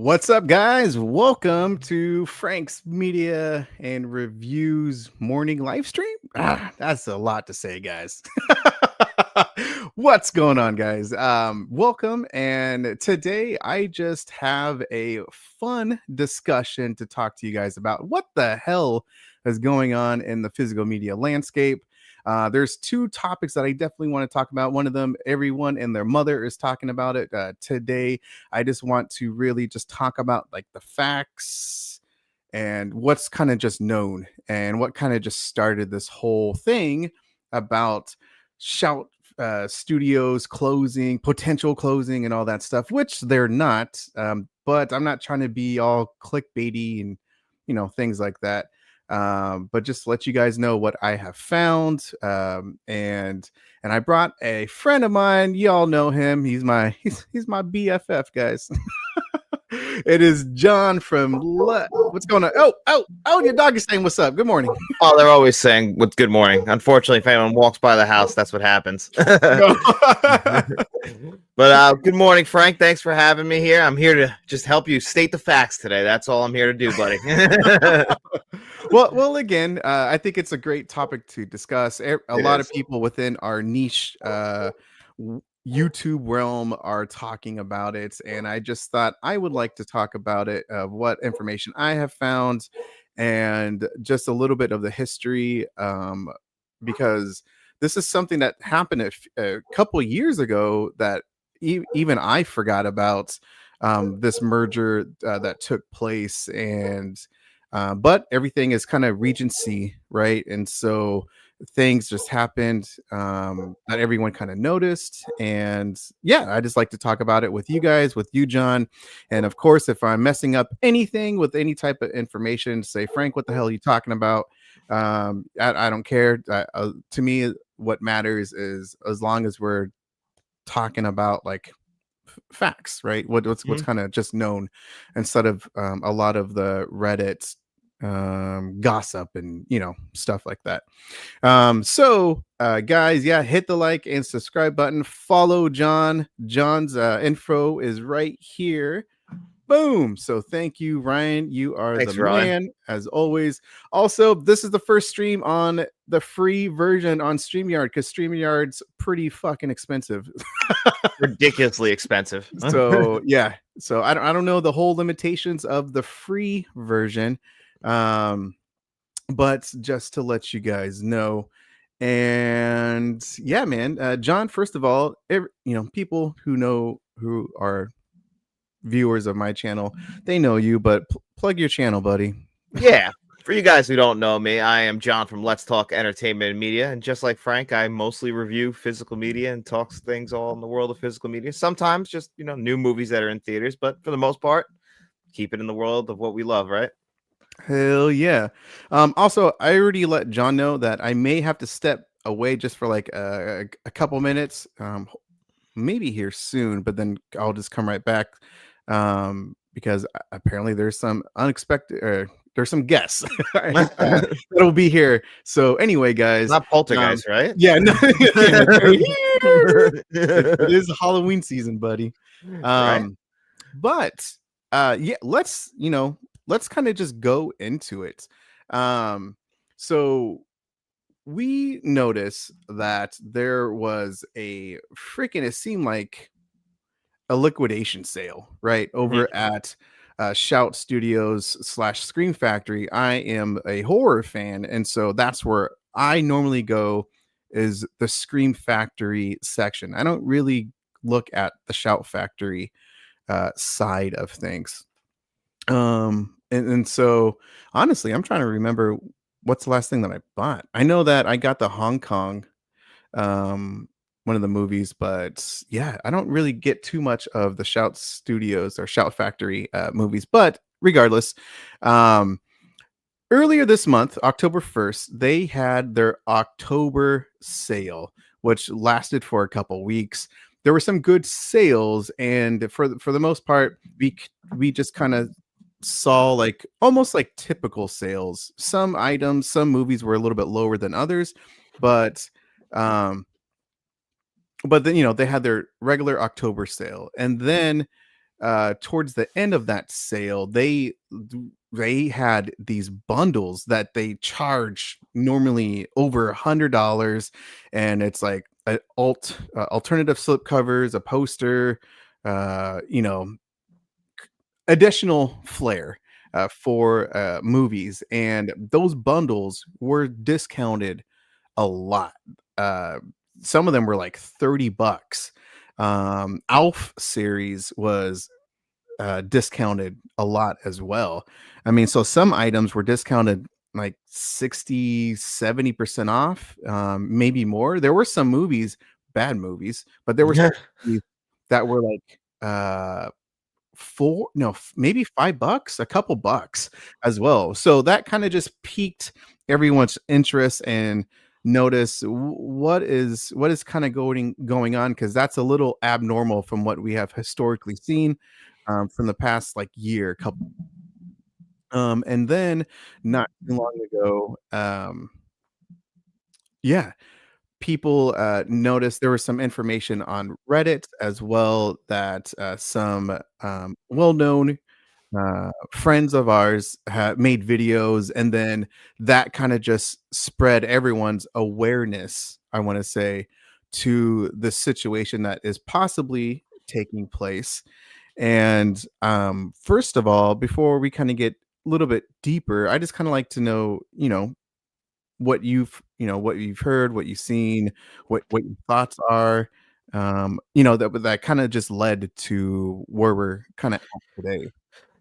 What's up, guys? Welcome to Frank's Media and Reviews morning live stream. That's a lot to say, guys. What's going on, guys? Welcome. And today I just have a fun discussion to talk to you guys about what the hell is going on in the physical media landscape. There's two topics that I definitely want to talk about. One of them, everyone and their mother is talking about it today. I just want to really just talk about like the facts and what's kind of just known and what kind of just started this whole thing about Shout studios closing, potential closing, and all that stuff, which they're not. But I'm not trying to be all clickbaity and things like that. But just to let you guys know what I have found. And I brought a friend of mine. Y'all know him. He's my BFF, guys. It is John from what's going on? Oh, your dog is saying what's up. Good morning. Oh, they're always saying what's good morning. Unfortunately, if anyone walks by the house, that's what happens. But good morning, Frank. Thanks for having me here. I'm here to just help you state the facts today. That's all I'm here to do, buddy. Well, again, I think it's a great topic to discuss. A lot of people within our niche YouTube realm are talking about it, and I just thought I would like to talk about it, of what information I have found, and just a little bit of the history, because this is something that happened a couple years ago that even I forgot about, this merger that took place, and but everything is kind of Regency, right? And so things just happened that everyone kind of noticed. And yeah, I just like to talk about it with you guys, with you, John. And of course, if I'm messing up anything with any type of information, say, Frank, what the hell are you talking about? I don't care. To me, what matters is as long as we're talking about like facts, right? What's kind of just known, instead of a lot of the Reddit gossip and stuff like that. So guys, yeah, hit the like and subscribe button. Follow John's info is right here. Boom. So thank you, Ryan. You are the man, as always. Also, this is the first stream on the free version on StreamYard, because StreamYard's pretty fucking expensive. Ridiculously expensive. So yeah. So I don't know the whole limitations of the free version. But just to let you guys know. And yeah, man, John, first of all, people who are viewers of my channel, they know you, but plug your channel, buddy. Yeah, for you guys who don't know me, I am John from Let's Talk Entertainment and Media, and just like Frank, I mostly review physical media and talks things all in the world of physical media. Sometimes just new movies that are in theaters, but for the most part, keep it in the world of what we love, right? Hell yeah. Also, I already let John know that I may have to step away just for like a couple minutes, maybe here soon, but then I'll just come right back, because apparently there's some unexpected, there's some guests that'll be here. So anyway, guys, not poltergeist, right? Yeah, no, it is Halloween season, buddy. Right. But yeah, let's kind of just go into it. So we notice that there was a freaking, it seemed like a liquidation sale, right, over at Shout Studios / Scream Factory. I am a horror fan, and so that's where I normally go, is the Scream Factory section. I don't really look at the Shout Factory side of things. And so honestly, I'm trying to remember what's the last thing that I bought. I know that I got the Hong Kong one of the movies, but yeah, I don't really get too much of the Shout Studios or Shout Factory movies. But regardless, earlier this month, October 1st, they had their October sale, which lasted for a couple weeks. There were some good sales, and for the most part, we just kind of saw like almost like typical sales. Some items, some movies were a little bit lower than others, but then they had their regular October sale, and then towards the end of that sale, they had these bundles that they charge normally over $100, and it's like alternative slip covers, a poster, you know, additional flair for movies, and those bundles were discounted a lot. Uh, some of them were like $30. Alf series was discounted a lot as well. I mean, so some items were discounted like 60, 70% off, maybe more. There were some movies, bad movies, but there were some movies that were like four no maybe $5, a couple bucks as well. So that kind of just piqued everyone's interest and notice what is kind of going on, because that's a little abnormal from what we have historically seen from the past like year couple. And then not too long ago, yeah, people noticed there was some information on Reddit as well that some well-known friends of ours have made videos, and then that kind of just spread everyone's awareness, I want to say, to the situation that is possibly taking place. And first of all, before we kind of get a little bit deeper, I just kind of like to know, what you've heard, what you've seen, what your thoughts are. That kind of just led to where we're kind of at today.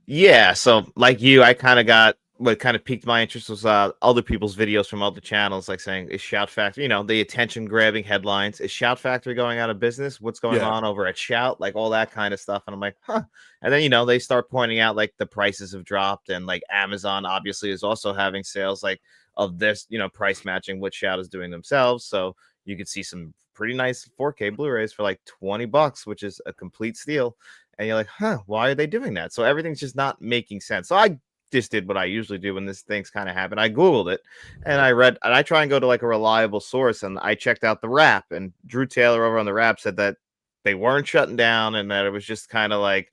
Yeah, so like you, I kind of got what kind of piqued my interest was other people's videos from other channels, like saying, "Is Shout Factory?" The attention grabbing headlines. Is Shout Factory going out of business? What's going Yeah. on over at Shout? Like all that kind of stuff. And I'm like, huh. And then they start pointing out like the prices have dropped, and like Amazon obviously is also having sales like of this, price matching what Shout is doing themselves. So you could see some pretty nice 4K Blu-rays for like $20, which is a complete steal. And you're like, huh, why are they doing that? So everything's just not making sense. So I just did what I usually do when this things kind of happen. I Googled it and I read, and I try and go to like a reliable source, and I checked out the Wrap, and Drew Taylor over on the Wrap said that they weren't shutting down and that it was just kind of like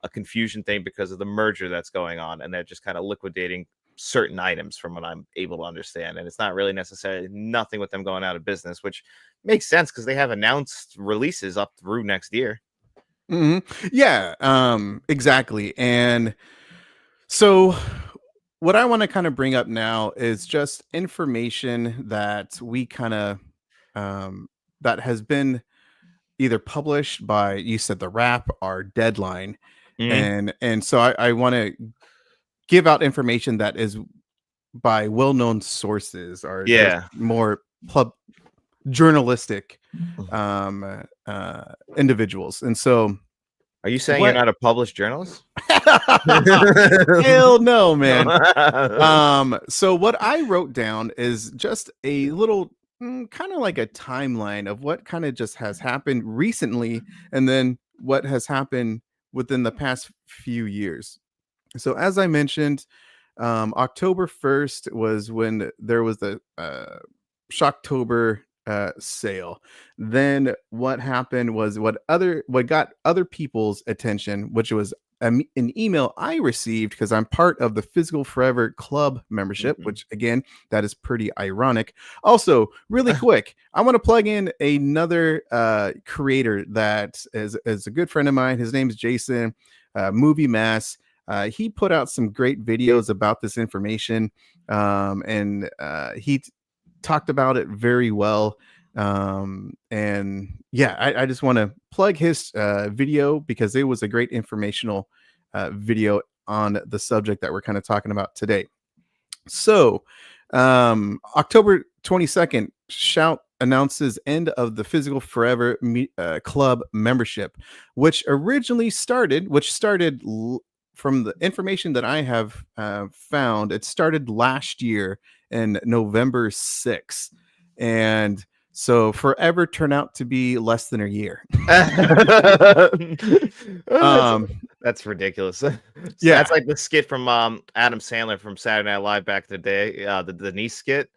a confusion thing because of the merger that's going on, and they're just kind of liquidating certain items from what I'm able to understand. And it's not really necessarily nothing with them going out of business, which makes sense because they have announced releases up through next year. Yeah, exactly. And so what I want to kind of bring up now is just information that we kind of that has been either published by, you said, the Wrap, or Deadline. Mhm. And so I want to give out information that is by well-known sources, or just Yeah. more journalistic individuals. And so Are you saying you're what not a published journalist? hell no, man. So what I wrote down is just a little kind of like a timeline of what kind of just has happened recently, and then what has happened within the past few years. So as I mentioned, October 1st was when there was the Shocktober sale. Then what happened was what got other people's attention, which was an email I received because I'm part of the Physical Forever Club membership, Mhm. which again, that is pretty ironic. Also, really quick, I want to plug in another creator that is a good friend of mine. His name is Jason, Movie Mass. He put out some great videos about this information, and he talked about it very well. And yeah, I just want to plug his video because it was a great informational video on the subject that we're kind of talking about today. So, October 22nd, Shout announces end of the Physical Forever Club membership, which started from the information that I have found. It started last year in November 6th. And so forever turned out to be less than a year. that's, um, that's ridiculous. So yeah. that's like the skit from Adam Sandler from Saturday Night Live back in the day, the Denise skit.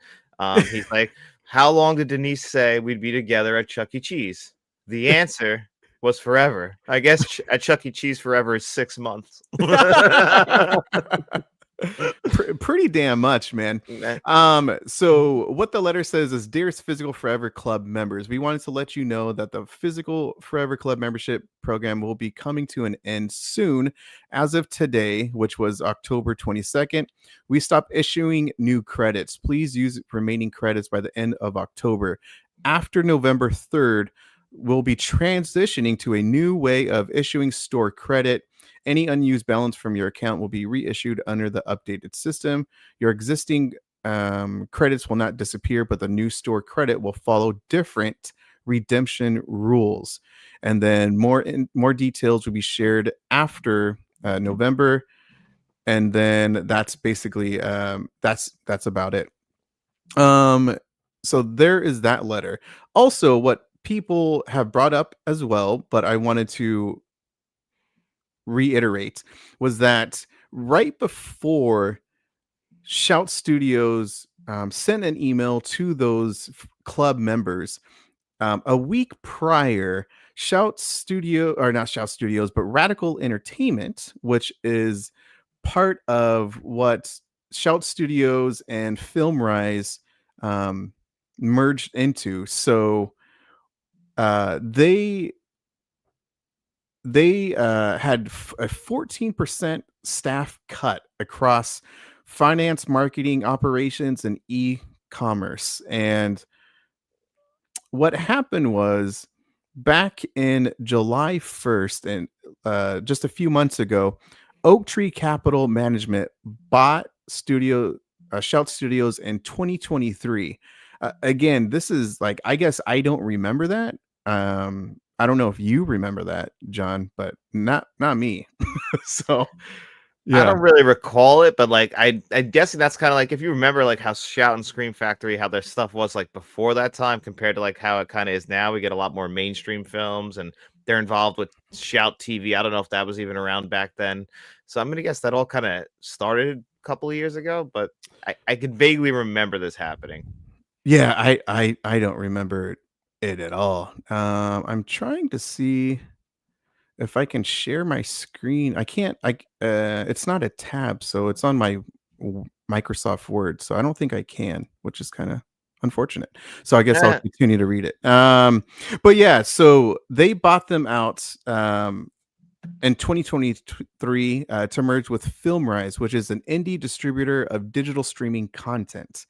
He's like, "How long did Denise say we'd be together at Chuck E. Cheese?" The answer: was forever. I guess at Chuck E. Cheese forever is 6 months. Pretty damn much, man. Nah. So what the letter says is, dearest Physical Forever Club members, we wanted to let you know that the Physical Forever Club membership program will be coming to an end soon. As of today, which was October 22nd, we stopped issuing new credits. Please use remaining credits by the end of October. After November 3rd, we'll be transitioning to a new way of issuing store credit. Any unused balance from your account will be reissued under the updated system. Your existing credits will not disappear, but the new store credit will follow different redemption rules. And then more details will be shared after November. And then that's basically that's about it. So there is that letter. Also, what people have brought up as well, but I wanted to reiterate, was that right before Shout Studios sent an email to those club members, a week prior, Shout Studio, or not Shout Studios, but Radical Entertainment, which is part of what Shout Studios and FilmRise merged into. So they had a 14% staff cut across finance, marketing, operations, and e-commerce. And what happened was, back in July 1st, and just a few months ago, Oak Tree Capital Management bought Shout Studios in 2023. Again, this is like, I guess I don't remember that. I don't know if you remember that, John, but not me. So I yeah. don't really recall it, but like I'm guessing that's kind of like, if you remember like how Shout and Scream Factory, how their stuff was like before that time compared to like how it kind of is now. We get a lot more mainstream films, and they're involved with Shout TV. I don't know if that was even around back then. So I'm gonna guess that all kind of started a couple of years ago, but I could vaguely remember this happening. Yeah, I don't remember it at all. I'm trying to see if I can share my screen. I can't. It's not a tab, so it's on my Microsoft Word. So I don't think I can, which is kind of unfortunate. So I guess I'll continue to read it. But yeah, so they bought them out in 2023 to merge with FilmRise, which is an indie distributor of digital streaming content.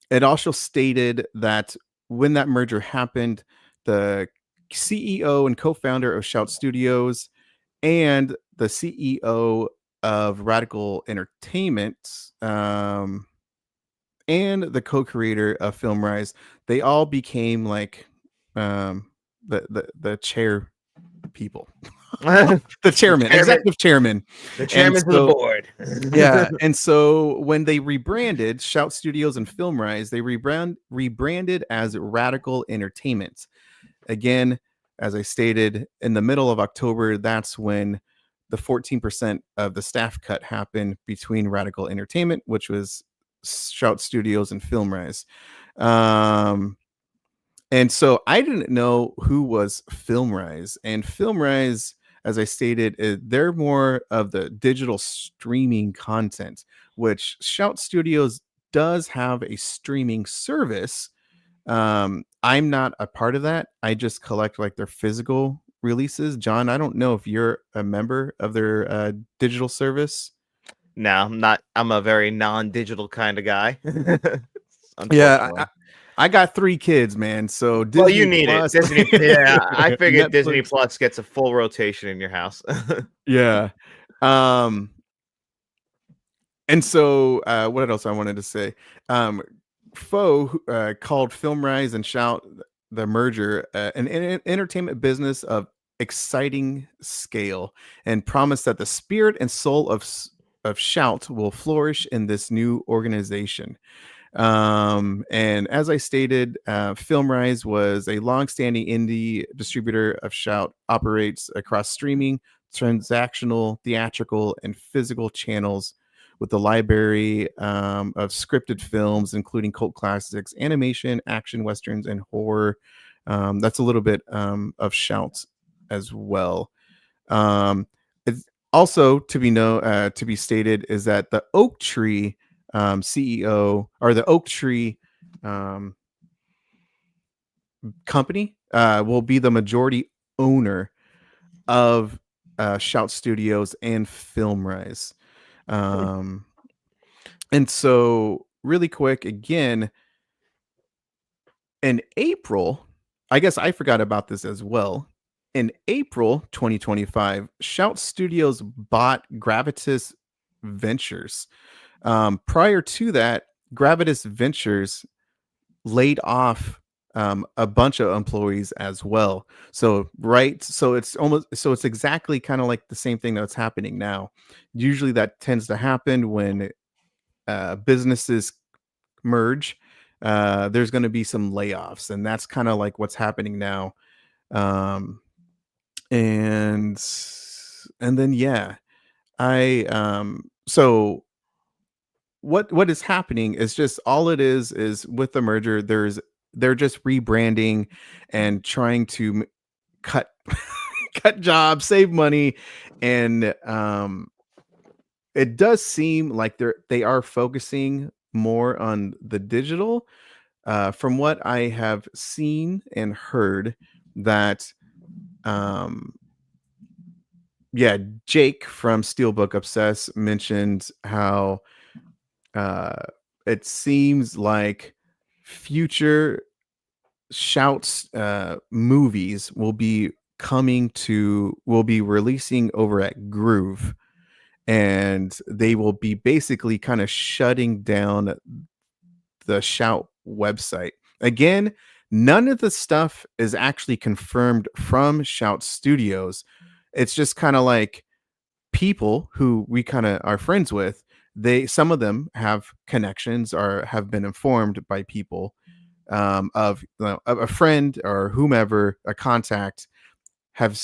It also stated that when that merger happened, the CEO and co-founder of Shout Studios and the CEO of Radical Entertainment and the co-creator of FilmRise, they all became like the chair people. The chairman, executive chairman. The chairman's of the board. Yeah. And so when they rebranded Shout Studios and FilmRise, they rebranded as Radical Entertainment. Again, as I stated, in the middle of October, that's when the 14% of the staff cut happened between Radical Entertainment, which was Shout Studios and FilmRise. And so I didn't know who was FilmRise. And FilmRise, as I stated, they're more of the digital streaming content, which Shout Studios does have a streaming service. I'm not a part of that. I just collect like their physical releases. John, I don't know if you're a member of their digital service. No, I'm not. I'm a very non-digital kind of guy. Yeah, I got 3 kids, man. So Disney well, you need Plus, it. Disney, yeah, I figured Netflix. Disney Plus gets a full rotation in your house. Yeah. And so what else I wanted to say? Foe called FilmRise and Shout the merger an entertainment business of exciting scale, and promised that the spirit and soul of Shout will flourish in this new organization. And as I stated, FilmRise was a long-standing indie distributor of Shout, operates across streaming, transactional, theatrical, and physical channels with a library of scripted films, including cult classics, animation, action, westerns, and horror. That's a little bit of Shout as well. Um, it's also to be stated is that the Oak Tree CEO or the Oak Tree um, company will be the majority owner of Shout Studios and Filmrise. Hmm. Um, and so, really quick, again, in April, I guess I forgot about this as well. In April 2025, Shout Studios bought Gravitas Ventures. Prior to that, Gravitas Ventures laid off a bunch of employees as well. So, right, so it's exactly kind of like the same thing that's happening now. Usually, that tends to happen when businesses merge. There's going to be some layoffs, and that's kind of like what's happening now. Um, and and then yeah, I so what is happening is just all it is with the merger. They're just rebranding and trying to cut cut jobs, save money, and it does seem like they are focusing more on the digital. From what I have seen and heard, that um, yeah, Jake from Steelbook Obsess mentioned how uh, it seems like future Shouts movies will be releasing over at Groove, and they will be basically kind of shutting down the Shout website. Again, none of the stuff is actually confirmed from Shout Studios. It's just kind of like people who we kind of are friends with. Some of them have connections or have been informed by people of a friend or whomever, a contact, have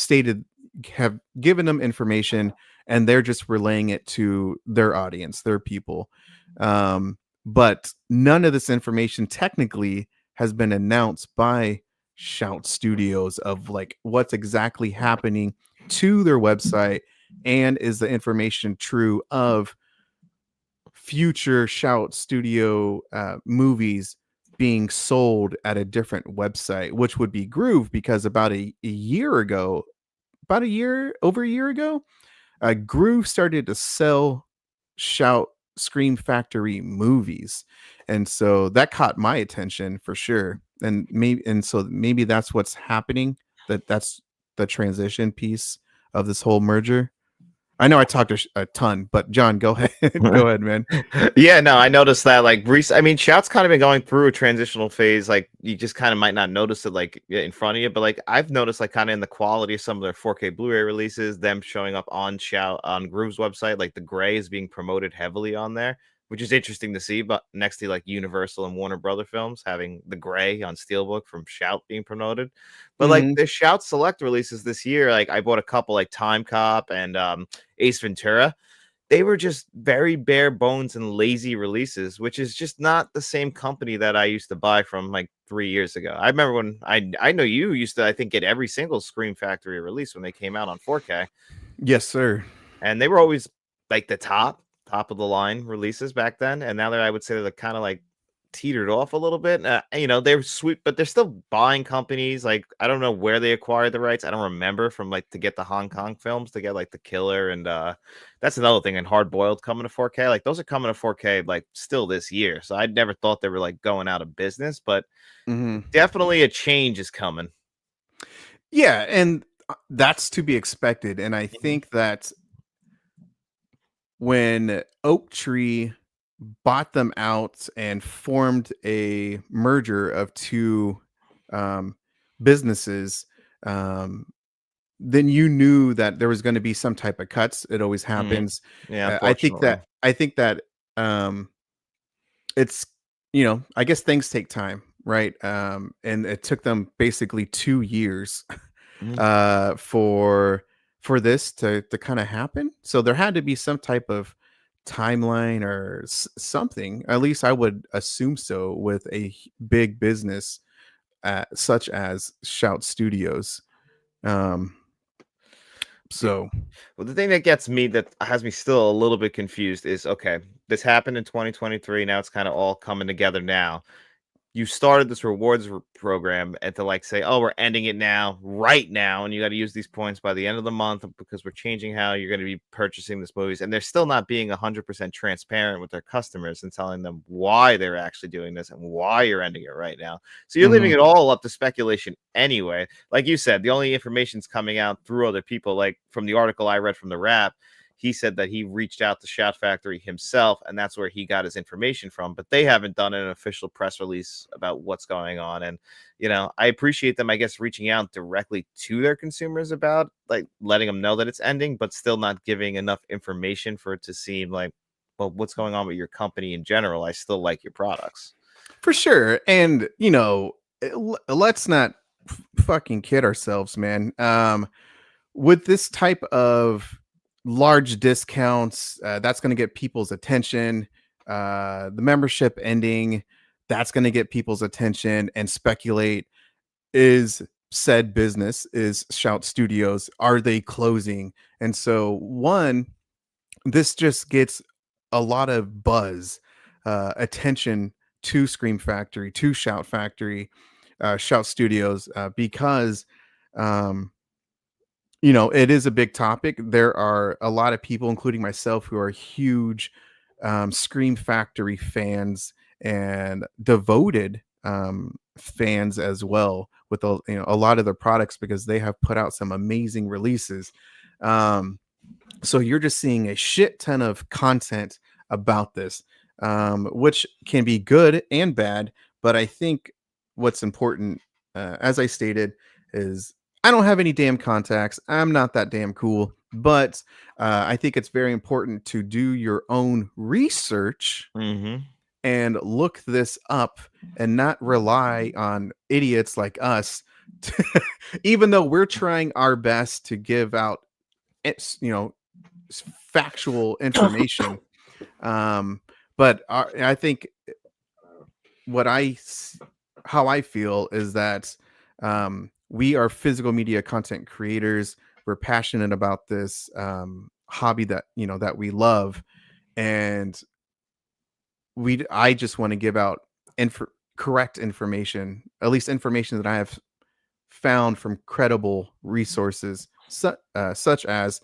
given them information, and they're just relaying it to their audience, their people. But none of this information technically has been announced by Shout Studios of like what's exactly happening to their website, and is the information true of future Shout Studio movies being sold at a different website, which would be Groove, because about a year ago, over a year ago, Groove started to sell Shout Scream Factory movies, and so that caught my attention for sure. So maybe that's what's happening. That's the transition piece of this whole merger. I know I talked a ton, but John, go ahead, go ahead, man. Yeah, no, I noticed that. Like, I mean, Shout's kind of been going through a transitional phase. Like, you just kind of might not notice it, like in front of you, but like I've noticed, like, kind of in the quality of some of their 4K Blu-ray releases, them showing up on Shout on Groove's website. Like, the gray is being promoted heavily on there, which is interesting to see. But next to like Universal and Warner Brother films having the gray on Steelbook from Shout being promoted, but like Mhm. the Shout Select releases this year, like I bought a couple, like Time Cop and Ace Ventura. They were just very bare bones and lazy releases, which is just not the same company that I used to buy from like 3 years ago. I remember when I know you used to, I think, get every single Scream Factory release when they came out on 4K, Yes, sir. and they were always like the top of the line releases back then. And now I would say they're kind of like teetered off a little bit. They're sweet, but they're still buying companies. Like, I don't know where they acquired the rights. I don't remember, from like to get the Hong Kong films, to get like The Killer, and that's another thing. And Hard Boiled coming to 4K. Like, those are coming to 4K like still this year. So I never thought they were like going out of business, but Mhm. definitely a change is coming. Yeah, and that's to be expected. And I Mhm. think that when Oak Tree bought them out and formed a merger of two um, businesses, um, then you knew that there was going to be some type of cuts. It always Mhm. happens. Yeah, unfortunately. I think that um, it's I guess things take time, right? And it took them basically 2 years Mhm. for this to kind of happen. So there had to be some type of timeline or something. At least I would assume so with a big business such as Shout Studios. So Well, the thing that gets me, that has me still a little bit confused, is okay, this happened in 2023. Now it's kind of all coming together now. You started this rewards program, and to like say, oh, we're ending it now, right now, and you got to use these points by the end of the month because we're changing how you're going to be purchasing this movies, and they're still not being 100% transparent with their customers and telling them why they're actually doing this and why you're ending it right now. So you're leaving it all up to speculation anyway. Like you said, the only information's coming out through other people. Like from the article I read from the Wrap, he said that he reached out to Shout Factory himself, and that's where he got his information from. But they haven't done an official press release about what's going on. And, you know, I appreciate them, I guess, reaching out directly to their consumers about, like, letting them know that it's ending, but still not giving enough information for it to seem like, well, what's going on with your company in general? I still like your products. For sure. And, you know, let's not fucking kid ourselves, man. With this type of large discounts, that's going to get people's attention. The membership ending, that's going to get people's attention and speculate. Is said business, is Shout Studios, are they closing? And so this just gets a lot of buzz, attention to Scream Factory, to Shout Factory, Shout Studios, because you know, it is a big topic. There are a lot of people, including myself, who are huge Scream Factory fans and devoted fans as well, with a lot of their products, because they have put out some amazing releases. So you're just seeing a shit ton of content about this, which can be good and bad. But I think what's important, as I stated, is I don't have any damn contacts. I'm not that damn cool. But I think it's very important to do your own research and look this up and not rely on idiots like us, even though we're trying our best to give out, factual information. But I think how I feel is that we are physical media content creators. We're passionate about this hobby that we love, and I just want to give out correct information, at least information that I have found from credible resources, such as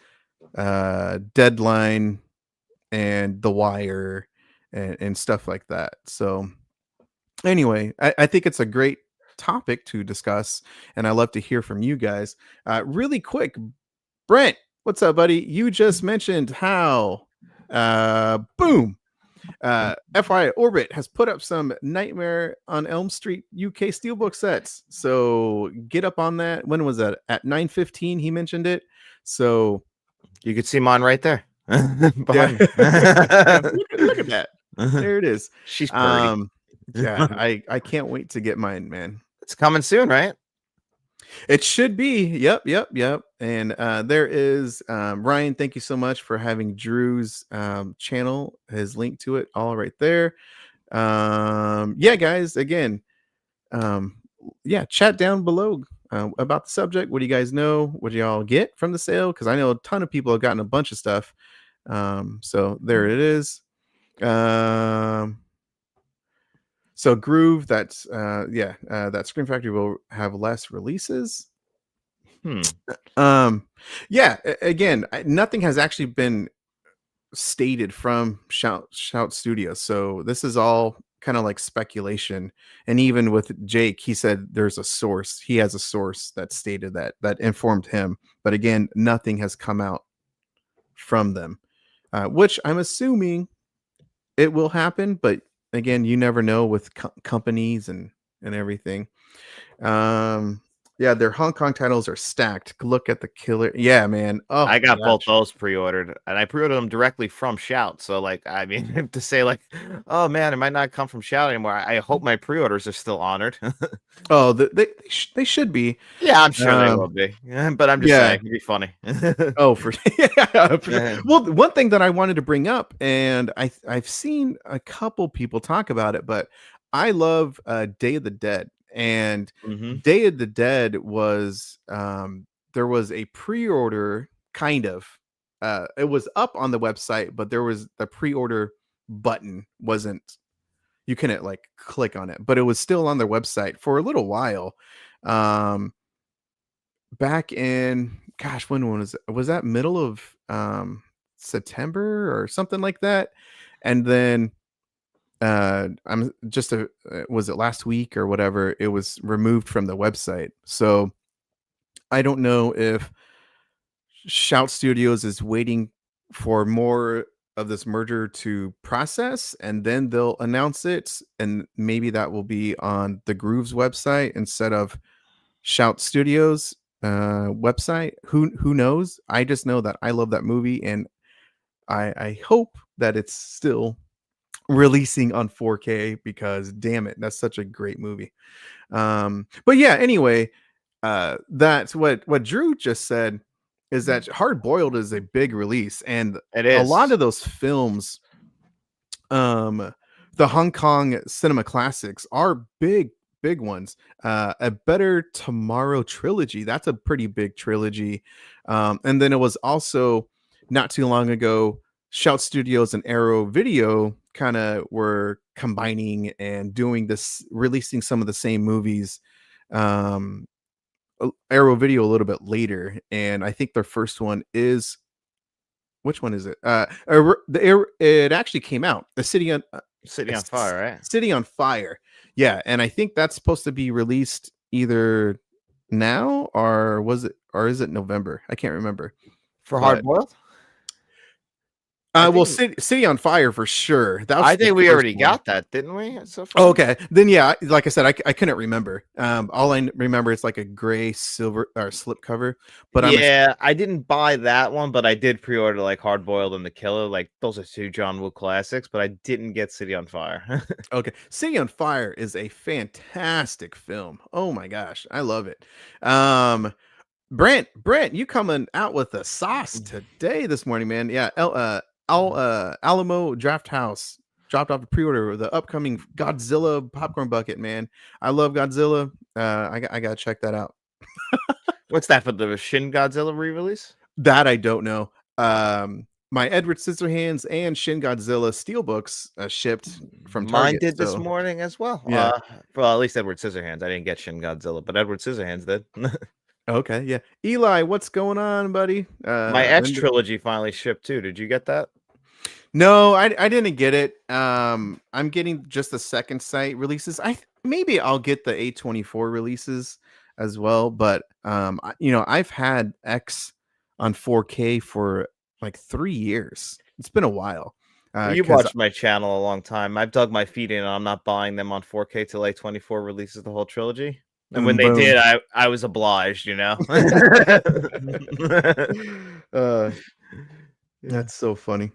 Deadline and The Wire and stuff like that. So anyway, I think it's a great topic to discuss, and I love to hear from you guys. Really quick, Brent, what's up, buddy? You just mentioned how boom, FYI, Orbit has put up some Nightmare on Elm Street UK steelbook sets, so get up on that. When was that? At 9:15 he mentioned it, so you could see mine right there. Look at that. There it is. She's pretty. Yeah, I can't wait to get mine, man. It's coming soon, right? It should be. Yep. And there is Ryan. Thank you so much for having Drew's channel, his link to it, all right there. Yeah, guys. Again, chat down below about the subject. What do you guys know? What do y'all get from the sale? Because I know a ton of people have gotten a bunch of stuff. So there it is. So Groove, that's that Scream Factory will have less releases. Again, nothing has actually been stated from Shout Studios, so this is all kind of like speculation. And even with Jake, he said there's a source. He has a source that stated that informed him. But again, nothing has come out from them, which I'm assuming it will happen. But again, you never know with companies and everything. Yeah, their Hong Kong titles are stacked. Look at the killer. Yeah, man. Oh, I got both those pre-ordered, and I pre-ordered them directly from Shout. So, like, I mean, to say like, oh man, it might not come from Shout anymore. I hope my pre-orders are still honored. Oh, they should be. Yeah, I'm sure they will be. But I'm just saying, it'd be funny. Oh, for sure. Well, one thing that I wanted to bring up, and I've seen a couple people talk about it, but I love Day of the Dead. And Mhm. Day of the Dead was there was a pre-order kind of it was up on the website, but there was the pre-order button wasn't, you couldn't like click on it, but it was still on their website for a little while. Um Back in, gosh, when was that middle of September or something like that? And then I'm just a was it last week or whatever, it was removed from the website. So I don't know if Shout Studios is waiting for more of this merger to process and then they'll announce it, and maybe that will be on the Grooves website instead of Shout Studios website. Who knows? I just know that I love that movie, and I hope that it's still releasing on 4K because damn it, that's such a great movie. But yeah, anyway, that's what Drew just said, is that Hard Boiled is a big release, and It a lot is. of those films, um the Hong Kong cinema classics are big ones. A Better Tomorrow trilogy, that's a pretty big trilogy. And then it was also not too long ago, Shout Studios and Arrow Video kind of were combining and doing this, releasing some of the same movies. um Arrow Video a little bit later, and I think their first one is, which one is it? It actually came out. The City on City on Fire, right? City on Fire. Yeah, and I think that's supposed to be released either now, or was it, or is it November? I can't remember. For Hard But Boiled? I well, think City on Fire for sure. That was I the think we first already one. got that, didn't we, so Oh, far? okay, then yeah, like I said, I couldn't remember. All I remember, it's like a gray silver or slip cover. But Yeah, I didn't buy that one, but I did pre-order, like, Hard Boiled and The Killer, like, those are 2 John Woo classics, but I didn't get City on Fire. okay. City on Fire is a fantastic film. Oh my gosh, I love it. Um, Brent, you coming out with the sauce today this morning, man. Yeah, Alamo Draft House dropped off a pre-order of the upcoming Godzilla popcorn bucket, man. I love Godzilla. I gotta check that out. What's that, for the Shin Godzilla re-release? That I don't know. My Edward Scissorhands and Shin Godzilla steelbooks shipped from Mine Target. did this So morning as well. yeah. Well, at least Edward Scissorhands. I didn't get Shin Godzilla, but Edward Scissorhands did. Okay, yeah. Eli, what's going on, buddy? My X trilogy finally shipped too. Did you get that? No, I didn't get it. I'm getting just the second site releases. Maybe I'll get the A24 releases as well, but I've had X on 4K for like 3 years. It's been a while. Well, you've Cuz watched my channel a long time. I've dug my feet in, and I'm not buying them on 4K till A24 releases the whole trilogy. And when they boom. did, I was obliged, you know. uh Yeah. that's so funny.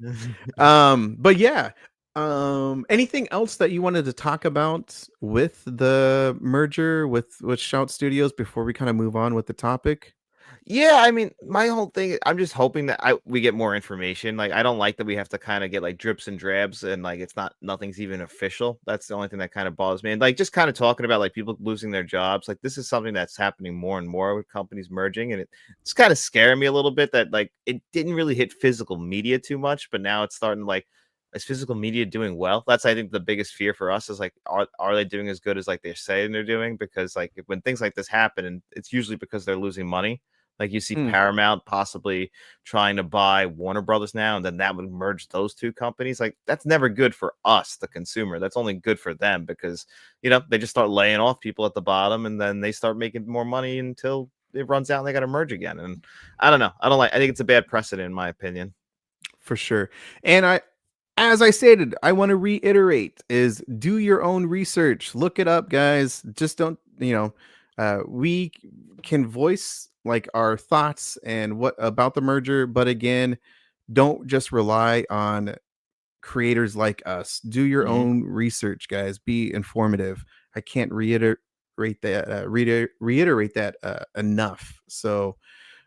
But yeah, anything else that you wanted to talk about with the merger with Shout Studios before we kind of move on with the topic? Yeah, I mean, my whole thing, I'm just hoping that we get more information. Like, I don't like that we have to kind of get like drips and drabs, and like nothing's even official. That's the only thing that kind of bothers me. And like just kind of talking about like people losing their jobs. Like, this is something that's happening more and more with companies merging, and it's kind of scaring me a little bit that like it didn't really hit physical media too much, but now it's starting to like, is physical media doing well? That's, I think, the biggest fear for us is like, are they doing as good as like they're saying they're doing? Because like when things like this happen, and it's usually because they're losing money. Like, you see Mm, Paramount possibly trying to buy Warner Brothers now, and then that would merge those 2 companies. Like, that's never good for us, the consumer. That's only good for them because, they just start laying off people at the bottom, and then they start making more money until it runs out and they got to merge again. And I don't know. I think it's a bad precedent, in my opinion. for sure. And as I stated, I want to reiterate, is do your own research. Look it up, guys. Just don't, we can voice like our thoughts and what about the merger, but again, don't just rely on creators like us. Do your Mhm. own research, guys. Be informative. I can't reiterate that enough. So,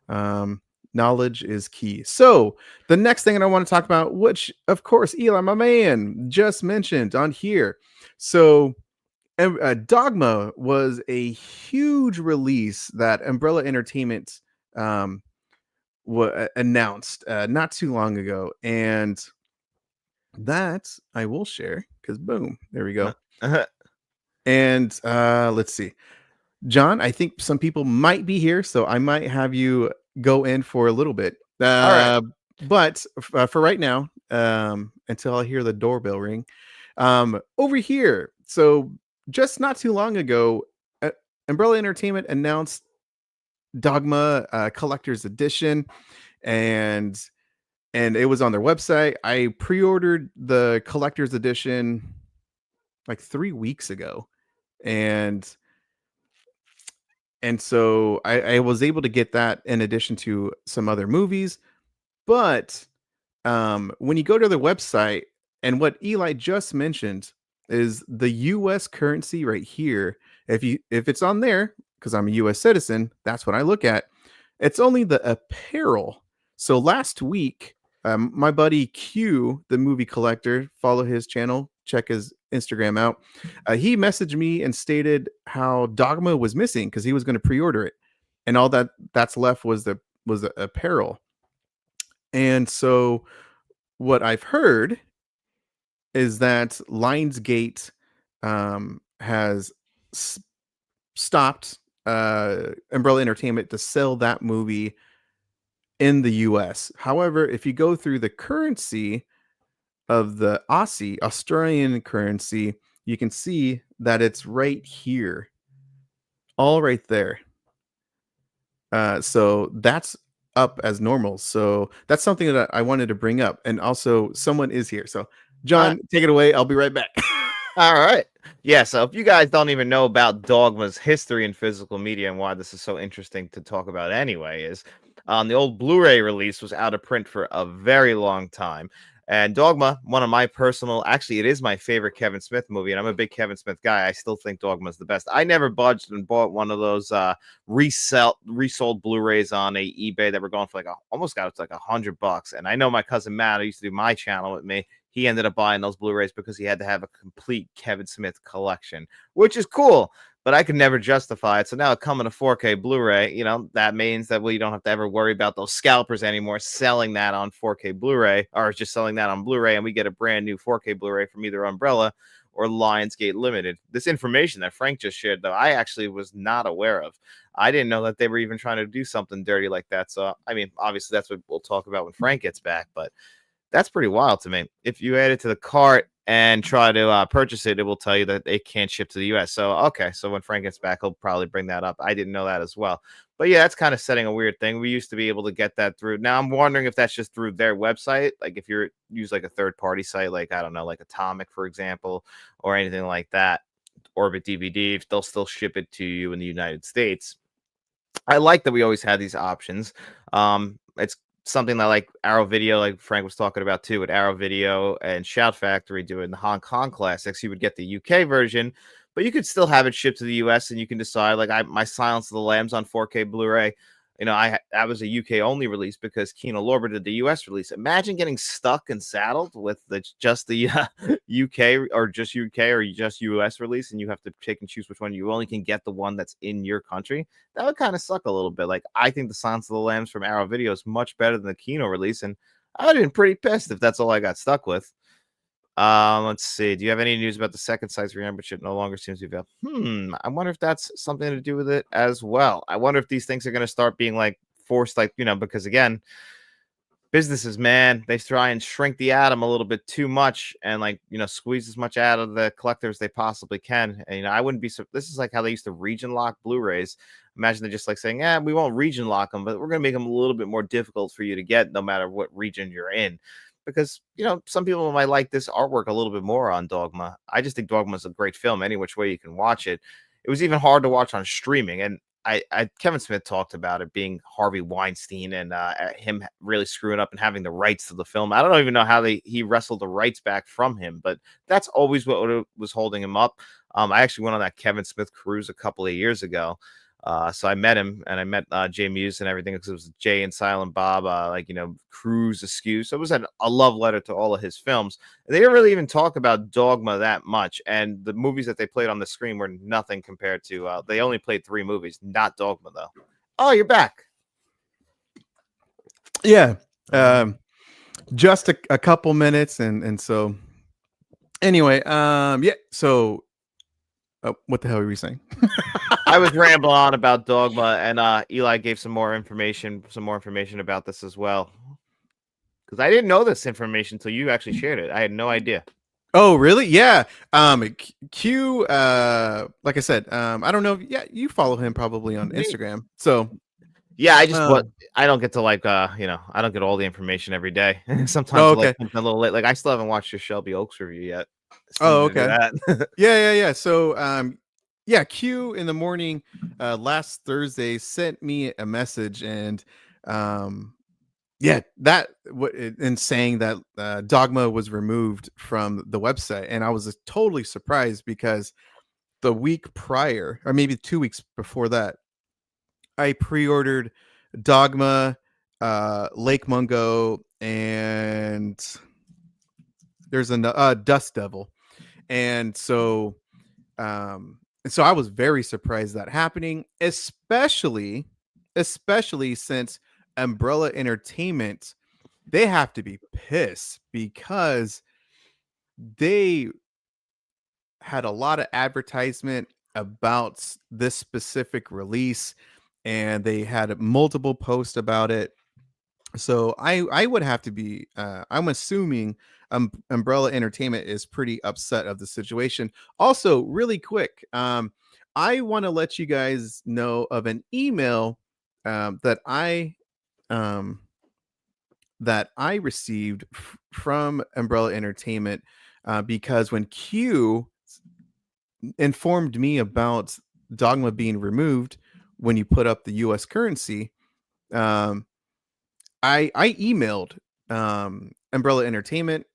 um, knowledge is key. So, the next thing that I want to talk about, which of course, Eli, my man, just mentioned on here. So, And Dogma was a huge release that Umbrella Entertainment um, announced not too long ago, and that I will share because boom, there we go. All And let's see, John. I think some people might be here, so I might have you go in for a little bit. right. But for right now, until I hear the doorbell ring, over here. So just not too long ago, uh, Umbrella Entertainment announced Dogma Collector's Edition, and it was on their website. I pre-ordered the Collector's Edition like 3 weeks ago, and so I was able to get that in addition to some other movies. But when you go to their website, and what Eli just mentioned is the U.S. currency right here. If it's on there, because I'm a U.S. citizen, that's what I look at. It's only the apparel. So last week, my buddy Q, the movie collector, follow his channel, check his Instagram out. He messaged me and stated how Dogma was missing because he was going to pre-order it, and all that's left was the apparel. And so what I've heard is that Lionsgate has stopped Umbrella Entertainment to sell that movie in the US. However, if you go through the currency of the Australian currency, you can see that it's right here, all right there. So that's up as normal. So that's something that I wanted to bring up. And also, someone is here. So, right. John, take it away. I'll be right back. All right. Yeah. So if you guys don't even know about Dogma's history in physical media and why this is so interesting to talk about anyway, is the old Blu-ray release was out of print for a very long time. And Dogma, one of my personal, actually, it is my favorite Kevin Smith movie, and I'm a big Kevin Smith guy. I still think Dogma's the best. I never budged and bought one of those resold Blu-rays on a eBay that were going for like almost got it to like $100. And I know my cousin Matt, who used to do my channel with me, he ended up buying those Blu-rays because he had to have a complete Kevin Smith collection, which is cool. But I could never justify it. So now it coming to 4K Blu-ray, that means that we don't have to ever worry about those scalpers anymore selling that on 4K Blu-ray, or just selling that on Blu-ray, and we get a brand new 4K Blu-ray from either Umbrella or Lionsgate Limited. This information that Frank just shared, though, I actually was not aware of. I didn't know that they were even trying to do something dirty like that. So, I mean, obviously that's what we'll talk about when Frank gets back, but that's pretty wild to me. If you add it to the cart and try to purchase it, it will tell you that it can't ship to the US. So, okay. So when Frank gets back, he'll probably bring that up. I didn't know that as well. But yeah, that's kind of setting a weird thing. We used to be able to get that through. Now I'm wondering if that's just through their website. Like if you use like a third party site, like, I don't know, like Atomic, for example, or anything like that, OrbitDVD, if they'll still ship it to you in the United States. I like that we always had these options. It's something that like Arrow Video, like Frank was talking about too, with Arrow Video and Shout Factory doing the Hong Kong classics. You would get the UK version, but you could still have it shipped to the US, and you can decide. Like my Silence of the Lambs on 4K Blu-ray. That was a UK only release because Kino Lorber did the US release. Imagine getting stuck and saddled with just the UK or just UK or just US release, and you have to pick and choose which one. You only can get the one that's in your country. That would kind of suck a little bit. Like, I think the Silence of the Lambs from Arrow Video is much better than the Kino release, and I would have been pretty pissed if that's all I got stuck with. Let's see. Do you have any news about the second site's re-membership no longer seems to be available? I wonder if that's something to do with it as well. I wonder if these things are going to start being like forced, like, because again, businesses, man, they try and shrink the atom a little bit too much and like, squeeze as much out of the collector as they possibly can. And, I wouldn't be so. This is like how they used to region lock Blu-rays. Imagine they're just like saying, we won't region lock them, but we're going to make them a little bit more difficult for you to get no matter what region you're in. Because, some people might like this artwork a little bit more on Dogma. I just think Dogma is a great film, any which way you can watch it. It was even hard to watch on streaming. And Kevin Smith talked about it being Harvey Weinstein and him really screwing up and having the rights to the film. I don't even know how he wrestled the rights back from him, but that's always what was holding him up. I actually went on that Kevin Smith cruise a couple of years ago. So I met him, and I met Jay Muse and everything, because it was Jay and Silent Bob, like, Cruise Askew. So it was a love letter to all of his films. They didn't really even talk about Dogma that much, and the movies that they played on the screen were nothing compared to. They only played 3 movies, not Dogma though. Oh, you're back. Yeah. Just a couple minutes, and so anyway, yeah. So, what the hell were we saying? I was rambling on about Dogma, and Eli gave some more information about this as well, because I didn't know this information until you actually shared it. I had no idea. Oh, really? Yeah. Q, like I said, I don't know. Yeah, you follow him probably on Instagram. So yeah, I just I don't get to I don't get all the information every day. Sometimes okay. comes a little late. Like, I still haven't watched your Shelby Oaks review yet. Oh, okay. Yeah. So yeah, Q in the morning last Thursday sent me a message, and yeah, in saying that Dogma was removed from the website, and I was totally surprised because the week prior, or maybe 2 weeks before that, I pre-ordered Dogma, Lake Mungo, and there's a Dust Devil, and so I was very surprised that happening, especially since Umbrella Entertainment, they have to be pissed because they had a lot of advertisement about this specific release, and they had multiple posts about it. So I would have to be I'm assuming Umbrella Entertainment is pretty upset of the situation. Also, really quick, I want to let you guys know of an email that um, I received from Umbrella Entertainment because when Q informed me about Dogma being removed when you put up the U.S. currency, um, I emailed Umbrella Entertainment,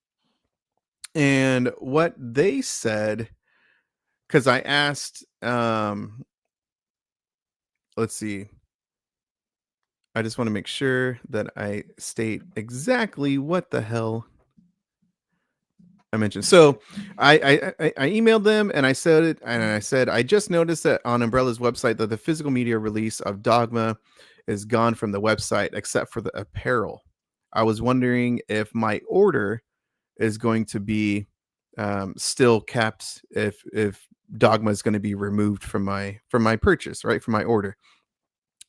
and what they said, because I asked, let's see, I just want to make sure that I state exactly what the hell I mentioned. So I emailed them, and I said I just noticed that on Umbrella's website that the physical media release of Dogma is gone from the website except for the apparel. I was wondering if my order is going to be still kept if Dogma is going to be removed from my purchase, right, from my order.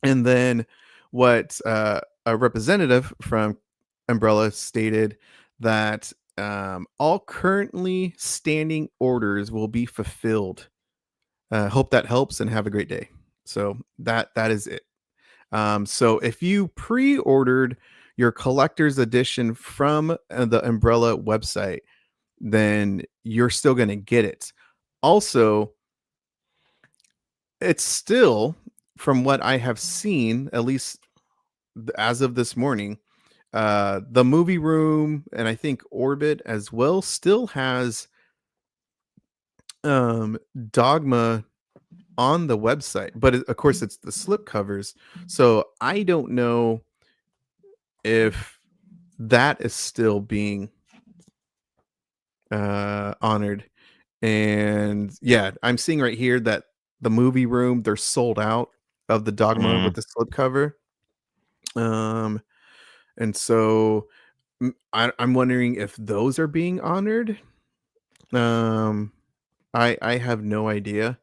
And then what a representative from Umbrella stated that all currently standing orders will be fulfilled. Hope that helps, and have a great day. So that is it. So if you pre-ordered your collector's edition from the Umbrella website, then you're still going to get it. Also, it's still, from what I have seen, at least as of this morning, the movie room, and I think Orbit as well, still has Dogma on the website, but of course it's the slip covers. So I don't know if that is still being honored. And yeah, I'm seeing right here that the movie room, they're sold out of the Dogma with the slip cover. And so I'm wondering if those are being honored. I have no idea.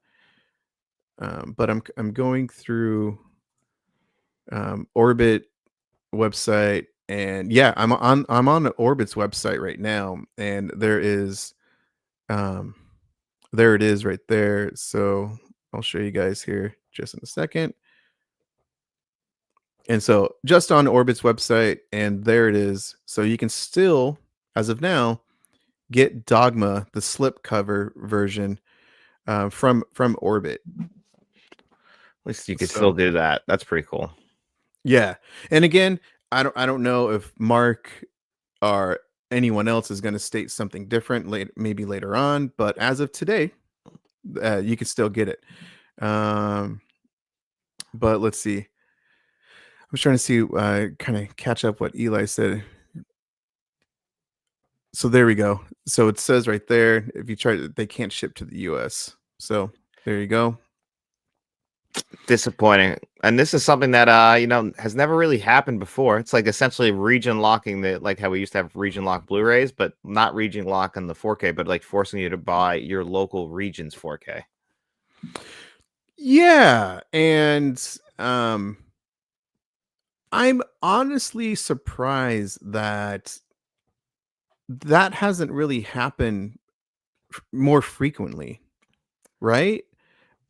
But I'm going through Orbit website, and yeah, I'm on Orbit's website right now, and there is there it is right there. So I'll show you guys here just in a second. And so just on Orbit's website, and there it is. So you can still, as of now, get Dogma, the slipcover version, from Orbit. At least you could still do that. That's pretty cool. Yeah. And again, I don't know if Mark or anyone else is going to state something different maybe later on, but as of today, you can still get it. But let's see. I was trying to see, kind of catch up what Eli said. So there we go. So it says right there, if you try to, they can't ship to the US. So there you go. Disappointing. And this is something that has never really happened before. It's like essentially region locking the like how we used to have region lock Blu-rays, but not region lock on the 4K, but like forcing you to buy your local region's 4K. Yeah, and I'm honestly surprised that that hasn't really happened more frequently, right?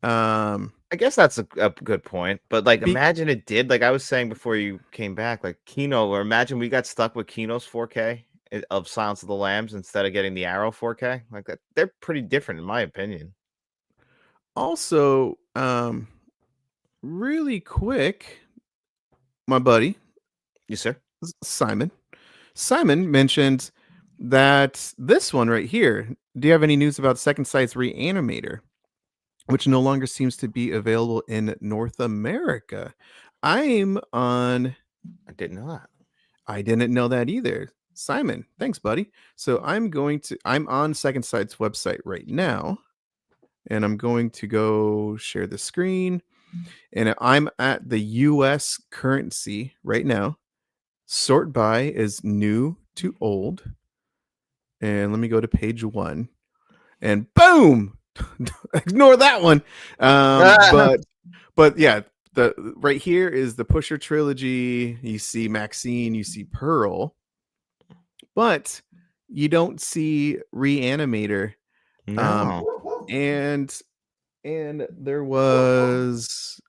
Um, I guess that's a good point, but like be imagine it did. Like I was saying before you came back, like Kino, or imagine we got stuck with Kino's 4K of Silence of the Lambs instead of getting the Arrow 4K. Like that, they're pretty different in my opinion. Also, really quick, my buddy Yes, sir. Simon. Simon mentioned that this one right here. Do you have any news about Second Sight's Reanimator, which no longer seems to be available in North America? I'm on. I didn't know that. I didn't know that either. Simon, thanks, buddy. So I'm on Second Sight's website right now, and I'm going to go share the screen. And I'm at the US currency right now. Sort by is new to old. And let me go to page 1. And boom! Ignore that one. But yeah, the right here is the Pusher trilogy. You see Maxine, you see Pearl, but you don't see Reanimator. No. And there was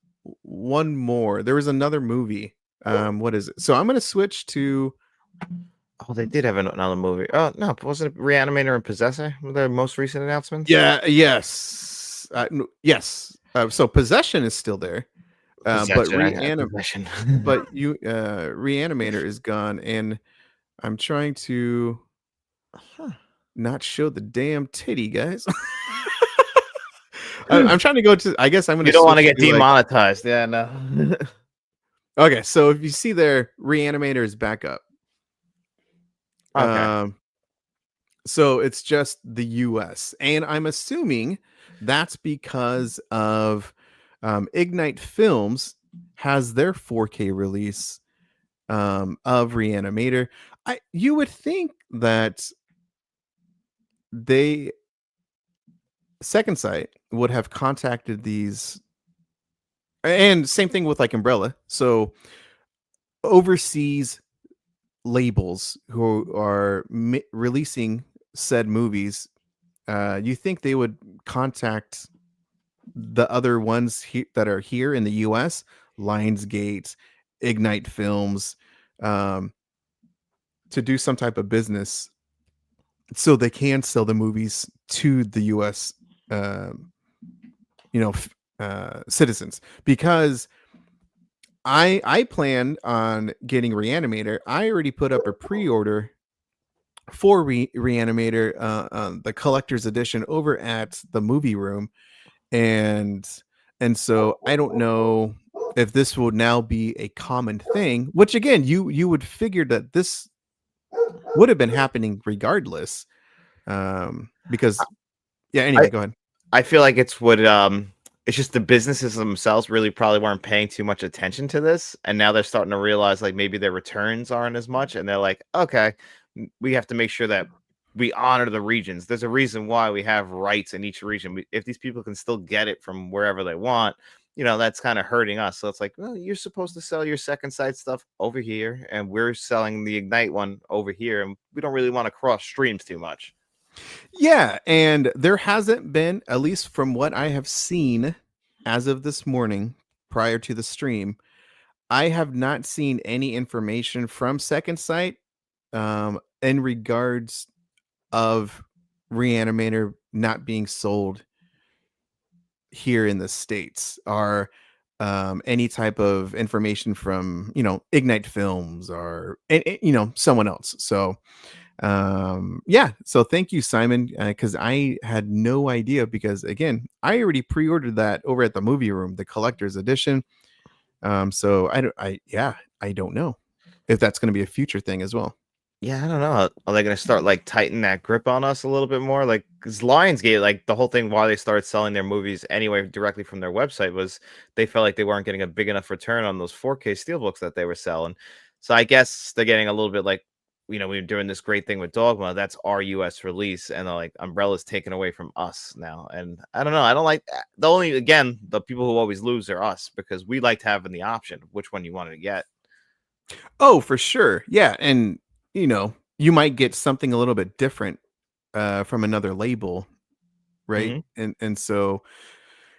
one more. There was another movie. What is it? So I'm gonna switch to. Oh, they did have another movie. Oh no, wasn't it Reanimator and Possessor? Were their most recent announcements? Yeah. Yes. Yes. So Possession is still there, but Possession. Reanimator is gone, and I'm trying to not show the damn titty, guys. I'm trying to go to. I guess I'm gonna. You don't want to switch get demonetized. Yeah, no. Okay, so if you see there, Reanimator is back up. Okay. So it's just the US, and I'm assuming that's because of Ignite Films has their 4K release of Reanimator. You would think that they Second Sight would have contacted these, and same thing with like Umbrella. So overseas labels who are releasing said movies, you think they would contact the other ones that are here in the US, Lionsgate, Ignite Films, to do some type of business so they can sell the movies to the US, citizens. Because I plan on getting Reanimator. I already put up a pre-order for Reanimator, the collector's edition over at the movie room, and so I don't know if this will now be a common thing. Which again, you would figure that this would have been happening regardless, because yeah. Anyway, go ahead. I feel like it's just the businesses themselves really probably weren't paying too much attention to this, and now they're starting to realize like maybe their returns aren't as much, and they're like, okay, we have to make sure that we honor the regions. There's a reason why we have rights in each region. If these people can still get it from wherever they want, that's kind of hurting us. So it's like, well, you're supposed to sell your Second Sight stuff over here, and we're selling the Ignite one over here, and we don't really want to cross streams too much. Yeah, and there hasn't been, at least from what I have seen as of this morning prior to the stream, I have not seen any information from Second Sight in regards of Reanimator not being sold here in the States, or any type of information from Ignite Films or someone else. So yeah, so thank you, Simon, because I had no idea, because again, I already pre-ordered that over at the movie room, the collector's edition, So I don't know if that's going to be a future thing as well. Yeah, I don't know. Are they going to start like tighten that grip on us a little bit more? Like, because Lionsgate, like the whole thing why they started selling their movies anyway directly from their website was they felt like they weren't getting a big enough return on those 4K steelbooks that they were selling. So I guess they're getting a little bit like, we're doing this great thing with Dogma. That's our US release, and like Umbrella's taken away from us now. And I don't know. I don't like that. The people who always lose are us because we liked having the option of which one you wanted to get. Oh, for sure. Yeah. And, you might get something a little bit different from another label. Right. Hmm. And so,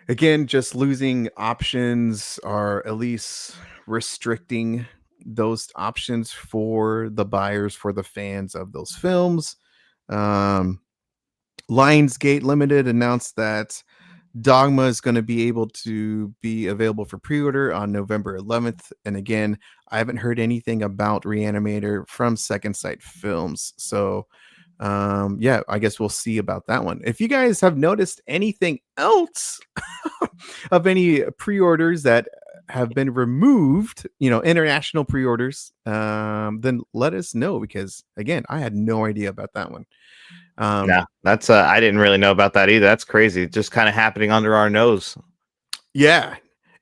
again, just losing options or at least restricting those options for the buyers, for the fans of those films. Um, Lionsgate Limited announced that Dogma is going to be able to be available for pre-order on November 11th. And again, I haven't heard anything about Reanimator from Second Sight Films. So, yeah, I guess we'll see about that one. If you guys have noticed anything else of any pre-orders that have been removed, international pre-orders, then let us know, because again, I had no idea about that one. Yeah, that's I didn't really know about that either. That's crazy. Just kind of happening under our nose. Yeah.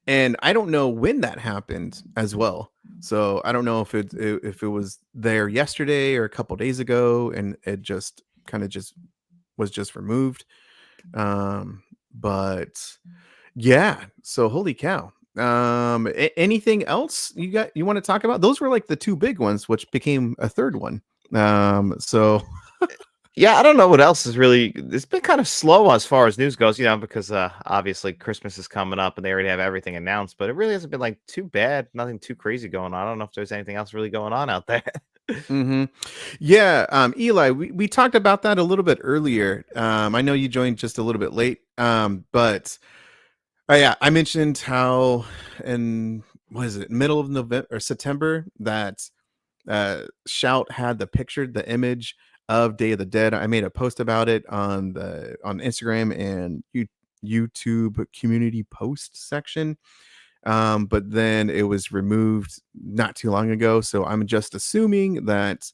And I don't know when that happened as well. So I don't know if it was there yesterday or a couple days ago, and it just kind of just was just removed. But yeah, so holy cow. Anything else you want to talk about? Those were like the two big ones, which became a third one. So Yeah, I don't know what else is really. It's been kind of slow as far as news goes, because obviously Christmas is coming up and they already have everything announced. But it really hasn't been like too bad. Nothing too crazy going on. I don't know if there's anything else really going on out there. hmm yeah, Eli, we talked about that a little bit earlier. I know you joined just a little bit late, but yeah, I mentioned how in what is it, middle of November or September, that Shout had the image of Day of the Dead. I made a post about it on Instagram and YouTube community post section. But then it was removed not too long ago. So I'm just assuming that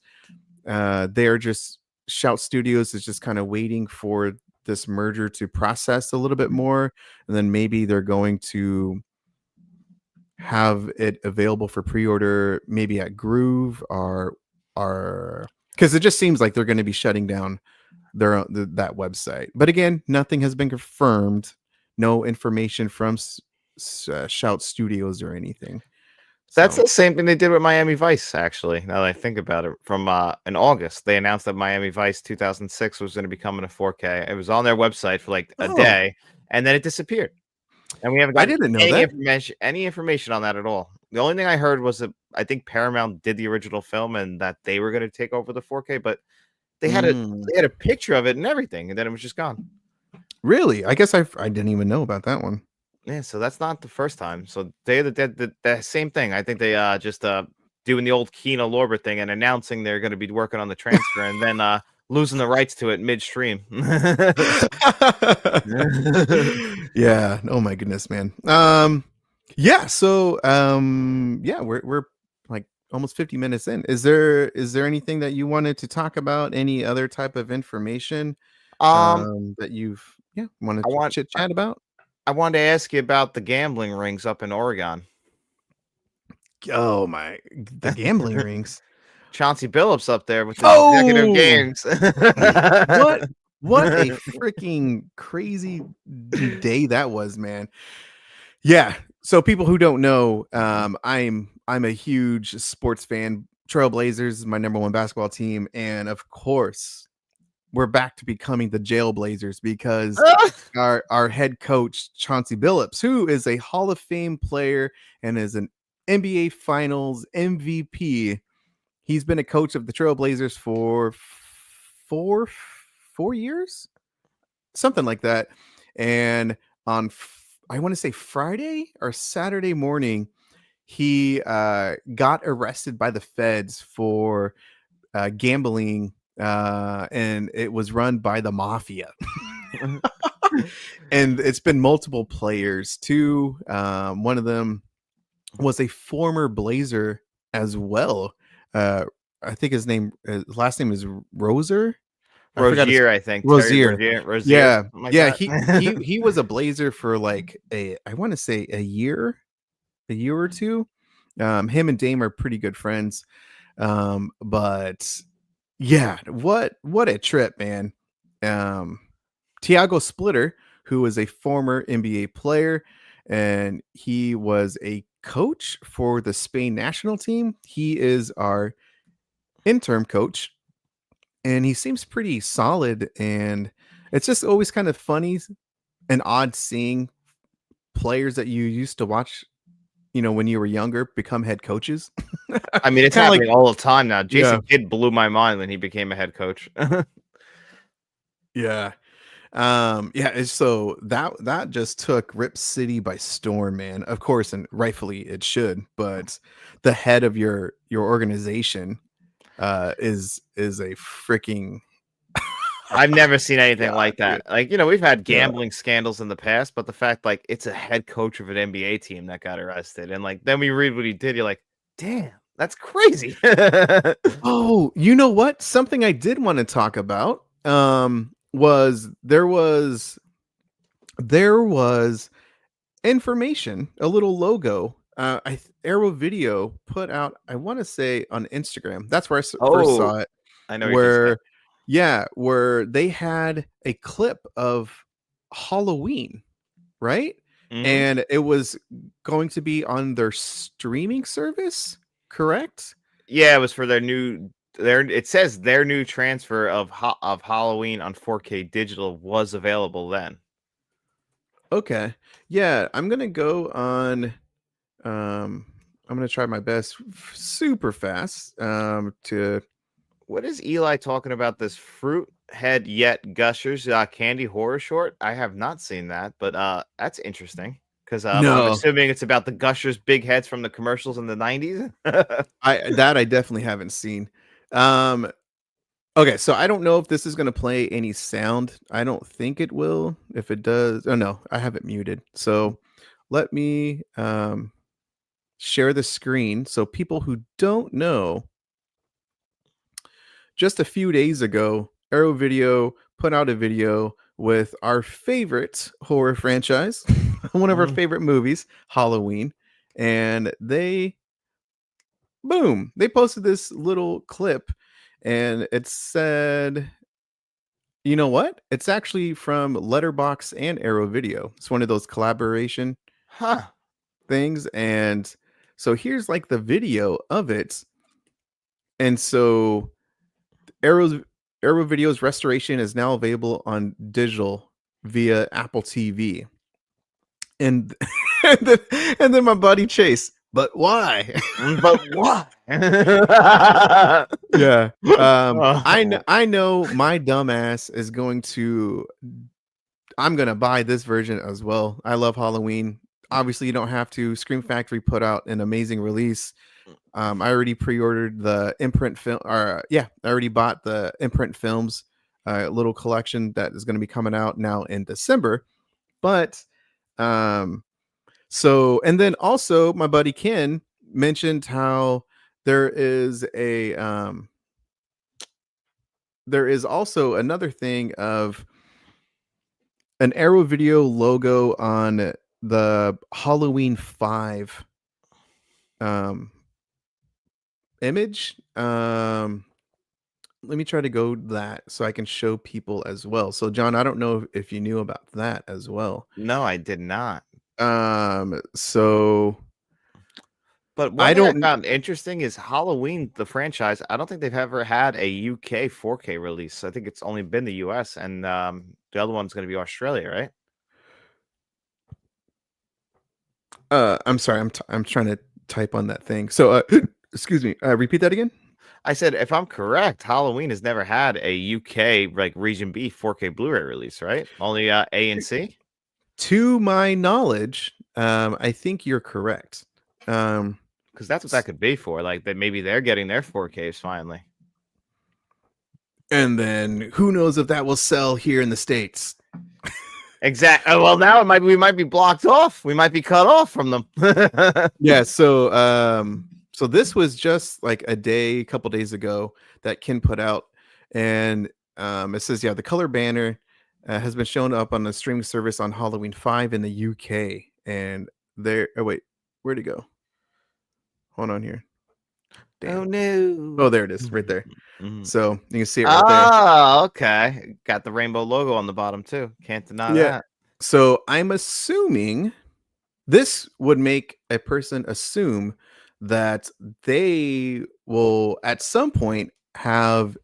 they're just Shout Studios is just kind of waiting for this merger to process a little bit more, and then maybe they're going to have it available for pre-order, maybe at Groove or because it just seems like they're going to be shutting down that website. But again, nothing has been confirmed. No information from Shout Studios or anything. That's So, the same thing they did with Miami Vice, actually. Now that I think about it, from in August, they announced that Miami Vice 2006 was going to be coming to 4K. It was on their website for like a oh, day, and then it disappeared. And we haven't I gotten didn't know any that. information on that at all. The only thing I heard was that I think Paramount did the original film and that they were going to take over the 4K, but they had a Mm, they had a picture of it and everything, and then it was just gone. really? I guess I didn't even know about that one. Yeah, so that's not the first time. So Day of the Dead, the same thing. I think they just doing the old Kino Lorber thing and announcing they're going to be working on the transfer and then losing the rights to it midstream. Yeah. Oh my goodness, man. Yeah. So, yeah, we're like almost 50 minutes in. Is there anything that you wanted to talk about? Any other type of information um, that you've want I to want chit chat about? I wanted to ask you about the gambling rings up in Oregon. Oh my, the gambling rings. Chauncey Billups up there with his executive Oh, games. what what a freaking crazy day that was, man. Yeah. So people who don't know, I'm a huge sports fan. Trailblazers is my number one basketball team, and of course, we're back to becoming the Jailblazers because our head coach Chauncey Billups, who is a Hall of Fame player and is an NBA Finals MVP, he's been a coach of the Trailblazers for four 4 years, something like that. And on I want to say Friday or Saturday morning, he got arrested by the feds for gambling, and it was run by the mafia. And it's been multiple players too. One of them was a former Blazer as well. Uh, I think his last name is Roser. I forgot his Rozier, I think. Terry Rozier. Rozier, Yeah, something like yeah. that. He was a Blazer for like I want to say a year or two. Him and Dame are pretty good friends. But yeah, what a trip, man. Um, Tiago Splitter, who was a former NBA player, and he was a coach for the Spain national team. He is our interim coach, and he seems pretty solid. And it's just always kind of funny and odd seeing players that you used to watch, when you were younger become head coaches. I mean, it's Kind of like, happening all the time now. yeah, Jason Kidd blew my mind when he became a head coach. yeah. So that just took Rip City by storm, man. Of course, and rightfully it should, but the head of your organization is a freaking I've never seen anything god, like dude. that. Like, we've had Yeah. gambling scandals in the past, but the fact like it's a head coach of an NBA team that got arrested, and like then we read what he did, you're like, damn, that's crazy. Oh, you know what? Something I did want to talk about was there was information, a little logo. Arrow Video put out, I want to say on Instagram. That's where I first Oh, saw it. I know what you're gonna say. Where, yeah, where they had a clip of Halloween, right? Mhm. And it was going to be on their streaming service, correct? Yeah, it was for their it says their new transfer of Halloween on 4K digital was available then. Okay. Yeah, I'm gonna go on. Um, I'm gonna try my best, super fast, to. What is Eli talking about this fruit head yet gushers candy horror short? I have not seen that, but that's interesting because I'm No, assuming it's about the gushers big heads from the commercials in the 90s. I definitely haven't seen. Um, okay, so I don't know if this is gonna play any sound. I don't think it will. If it does, oh no, I have it muted. So let me share the screen so people who don't know. Just a few days ago, Arrow Video put out a video with our favorite horror franchise, one of our Mhm. favorite movies, Halloween, and they posted this little clip, and it said, you know what? It's actually from Letterbox and Arrow Video. It's one of those collaboration Huh. things, and so here's like the video of it. And so Arrow's Arrow Video's restoration is now available on digital via Apple TV. And and then my buddy Chase, but why? But why? Yeah. Oh. I know my dumbass is going to. I'm gonna buy this version as well. I love Halloween. Obviously, you don't have to. Scream Factory put out an amazing release. I already pre-ordered the imprint film, or yeah, I already bought the imprint films, little collection that is going to be coming out now in December. But um, so and then also my buddy Ken mentioned how there is a there is also another thing of an Arrow Video logo on the Halloween 5 um image. Let me try to go that so I can show people as well. So John, I don't know if you knew about that as well. No, I did not. So But one I thing I don't found interesting is Halloween, the franchise. I don't think they've ever had a UK 4K release. I think it's only been the US, and the other one's going to be Australia, right? I'm sorry, I'm trying to type on that thing. So excuse me, repeat that again. I said, if I'm correct, Halloween has never had a UK like Region B 4K Blu-ray release, right? Only A and C. To my knowledge, I think you're correct. Because that's what that could be for. Like that, maybe they're getting their 4Ks finally. And then who knows if that will sell here in the States. Exactly. Well, now we might be blocked off. We might be cut off from them. Yeah, so this was just like a couple days ago that Ken put out, and it says, yeah, the color banner has been shown up on the streaming service on Halloween 5 in the UK, and there. Oh wait, where'd it go? Hold on here. Oh Damn. no. Oh, there it is, right there. Mhm. So you can see it right there. Oh, okay. Got the rainbow logo on the bottom too. Can't deny Yeah. that. So I'm assuming this would make a person assume that they will at some point have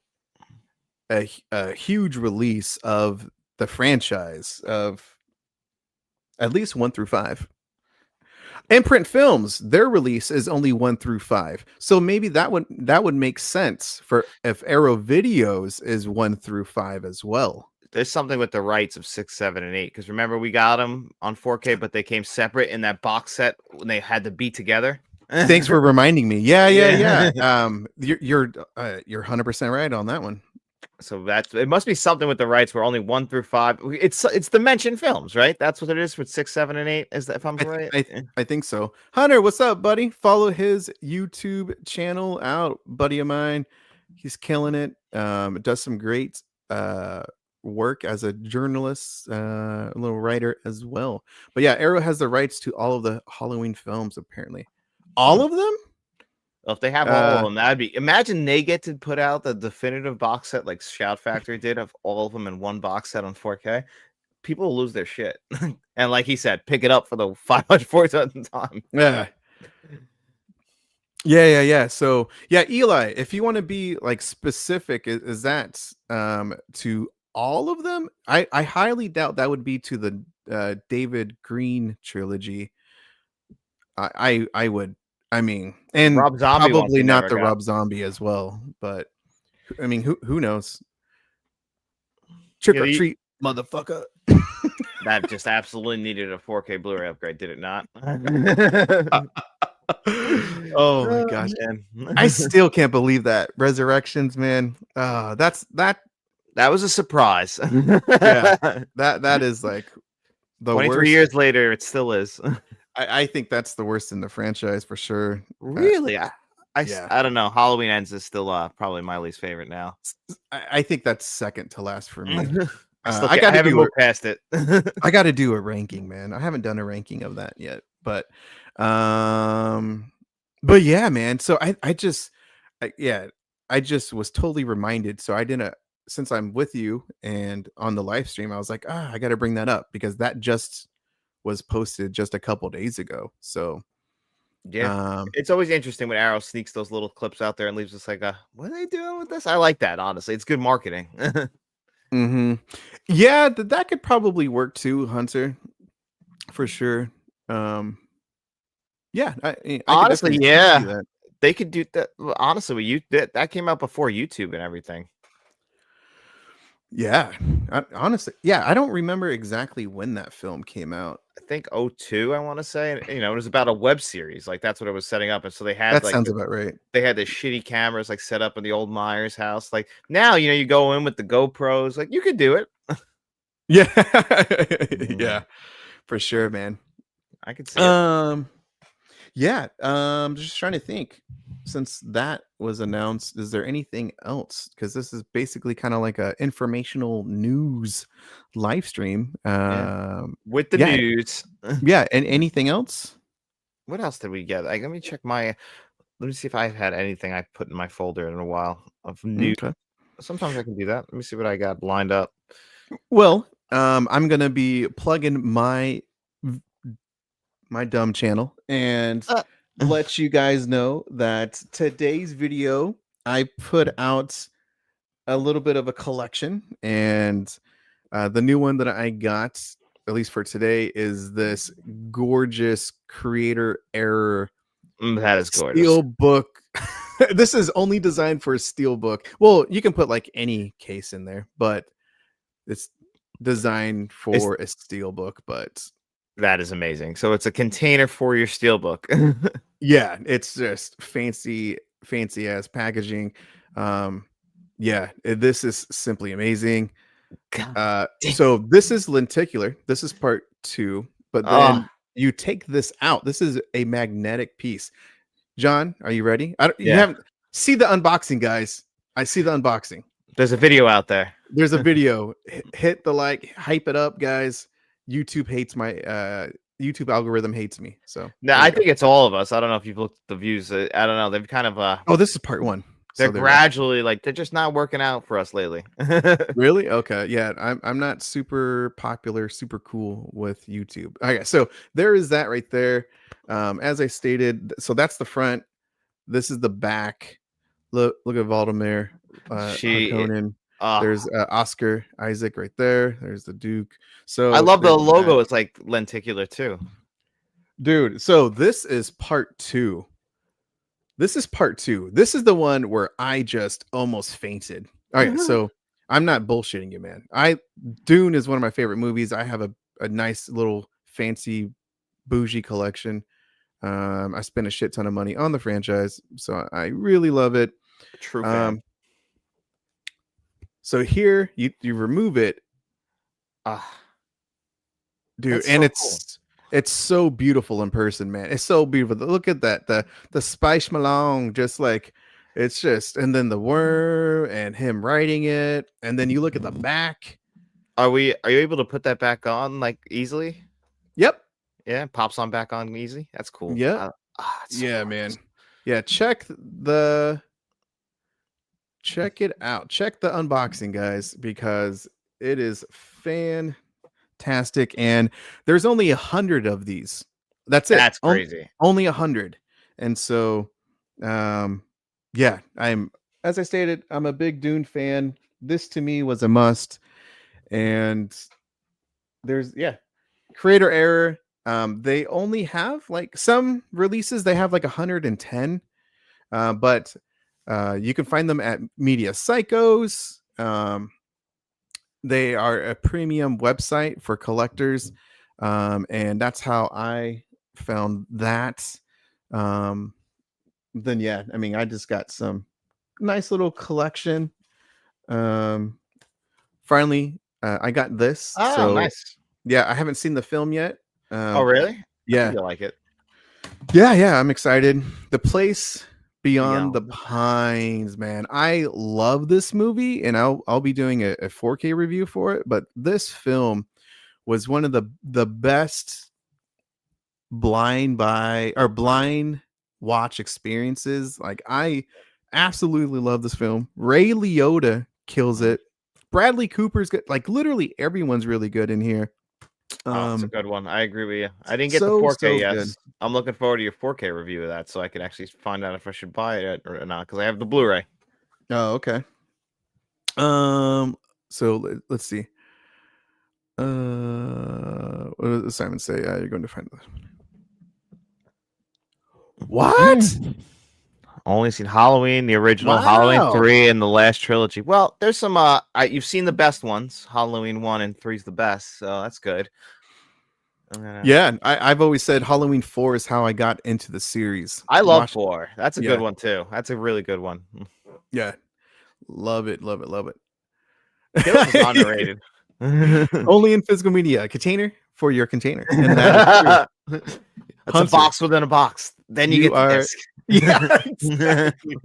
a huge release of the franchise of at least 1 through 5. Imprint Films, their release is only 1 through 5. So maybe that would make sense for if Arrow Videos is 1 through 5 as well. There's something with the rights of 6, 7, and 8. Because remember, we got them on 4K, but they came separate in that box set when they had to be together. Thanks for reminding me. Yeah. Yeah. You're 100% right on that one. So it must be something with the rights where only 1 through 5. It's Dimension Films, right? That's what it is with 6, 7, and 8. Is that if I'm right? I think so. Hunter, what's up, buddy? Follow his YouTube channel out, buddy of mine. He's killing it. Does some great work as a journalist, a little writer as well. But yeah, Arrow has the rights to all of the Halloween films, apparently. All of them? Well, if they have all of them, that'd be. Imagine they get to put out the definitive box set like Shout Factory did of all of them in one box set on 4K. People will lose their shit. And like he said, pick it up for the 547th time. Yeah. So yeah, Eli, if you want to be like specific, is that to all of them? I highly doubt that would be to the David Green trilogy. I would. I mean, and Rob Zombie probably not the got. Rob Zombie as well, but I mean, who knows? Trick or treat, motherfucker. That just absolutely needed a 4K Blu-ray upgrade, did it not? Oh my gosh, man. I still can't believe that. Resurrections, man. That was a surprise. Yeah, that is like the 23 worst. years later, it still is. I think that's the worst in the franchise for sure. Really? Yeah. I don't know. Halloween Ends is still probably my least favorite now. I think that's second to last for me. I haven't moved past it. I got to do a ranking, man. I haven't done a ranking of that yet, but yeah, man. So I just was totally reminded. So I didn't, since I'm with you and on the live stream, I was like, I got to bring that up because that just was posted just a couple days ago. So yeah, it's always interesting when Arrow sneaks those little clips out there and leaves us like, what are they doing with this? I like that, honestly. It's good marketing. Yeah, that could probably work too, Hunter, for sure. Yeah, I honestly, yeah, they could do that. Honestly, that came out before YouTube and everything. Yeah, honestly, yeah, I don't remember exactly when that film came out. I think 2002, I want to say. It was about a web series. Like that's what it was setting up. And so they had that sounds about right. They had the shitty cameras like set up in the old Myers house. Like now, you go in with the GoPros. Like you could do it. Yeah, yeah, for sure, man. I could see it. Yeah, just trying to think. Since that was announced, is there anything else? Because this is basically kind of like a informational news live stream. With the news. Yeah, and anything else? What else did we get? Let me check let me see if I've had anything I put in my folder in a while of news. Okay. Sometimes I can do that. Let me see what I got lined up. Well, I'm gonna be plugging my dumb channel and let you guys know that today's video I put out a little bit of a collection, and the new one that I got, at least for today, is this gorgeous creator error that is gorgeous steelbook. This is only designed for a steelbook. Well, you can put like any case in there, but it's designed for a steelbook. But that is amazing. So it's a container for your steelbook. Yeah, it's just fancy ass packaging. Yeah, this is simply amazing. So this is lenticular. This is part 2, but Oh, then you take this out. This is a magnetic piece. John, are you ready? You yeah. haven't see the unboxing, guys. I see the unboxing. There's a video out there. There's a video. Hit the like, hype it up, guys. YouTube hates my YouTube algorithm hates me. So No, there I you go. think it's all of us. I don't know if you've looked at the views. I don't know. They've kind of Oh, this is part 1. they're So there you go. gradually like they're just not working out for us lately. Really? Okay. Yeah, I'm not super popular, super cool with YouTube. Okay, so there is that right there. As I stated, so that's the front. This is the back. Look at Valdemar, She Harkonnen. uh There's Oscar Isaac right there. There's the Duke. I So love the there's logo. that. It's like lenticular too. Dude. So this is part 2. This is part 2. This is the one where I just almost fainted. All right, so I'm not bullshitting you, man. Dune is one of my favorite movies. I have a nice little fancy bougie collection. I spent a shit ton of money on the franchise, so I really love it. True fan. So here you remove it, dude, That's and so it's so beautiful in person, man. It's so beautiful. Look at that, the Spice Malone, just like it's just, and then the worm and him writing it, and then you look at the back. Are you able to put that back on like easily? Yep. Yeah, pops on back on easy. That's cool. Yep. It's so Yeah, nice. man. Yeah, check it out. Check the unboxing, guys, because it is fantastic. And there's only 100 of these. That's it. That's crazy. Only 100. And so, yeah, as I stated, I'm a big Dune fan. This to me was a must. And there's, creator error. They only have like some releases, they have like 110. But you can find them at Media Psychos. They are a premium website for collectors, and that's how I found that. Then yeah, I mean, I just got some nice little collection. Finally, I got this. Oh, So nice. yeah, I haven't seen the film yet. Oh, really? Yeah, I think you like it. yeah, I'm excited. The Place Beyond Beyond the the Pines, man. I love this movie, and I'll be doing a 4K review for it. But this film was one of the best blind watch experiences. Like, I absolutely love this film. Ray Liotta kills it. Bradley Cooper's good. Like, literally everyone's really good in here. It's a good one. I agree with you. I didn't get the So 4K yet. good. I'm looking forward to your 4K review of that, so I can actually find out if I should buy it or not. Because I have the Blu-ray. Oh, okay. So let's see. What does Simon say? You're going to find this. What? Only seen Halloween, the original, Wow. Halloween 3, and the last trilogy. Well, there's some you've seen the best ones. Halloween 1 and 3 is the best, so that's good. Yeah, I've always said Halloween 4 is how I got into the series. I love 4. That's a Yeah. good one too. That's a really good one. Yeah. Love it. Kills is underrated. Only in physical media. A container for your container. And that is true. It's a box within a box. Then you get the disc. Yeah, exactly.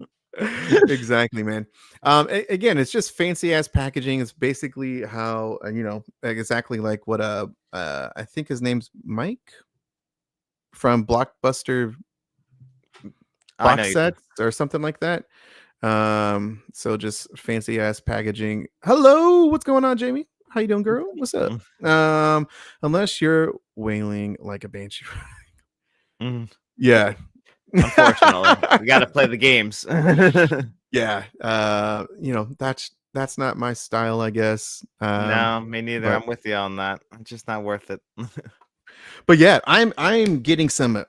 Exactly, man. Again, it's just fancy ass packaging. It's basically how exactly like what I think his name's Mike from Blockbuster box sets or something like that. So just fancy ass packaging. Hello, what's going on, Jamie? How you doing, girl? What's up? Unless you're wailing like a banshee. Yeah. Unfortunately, we got to play the games. Yeah. That's not my style, I guess. No, me neither. I'm with you on that. It's just not worth it. But yeah, I'm getting some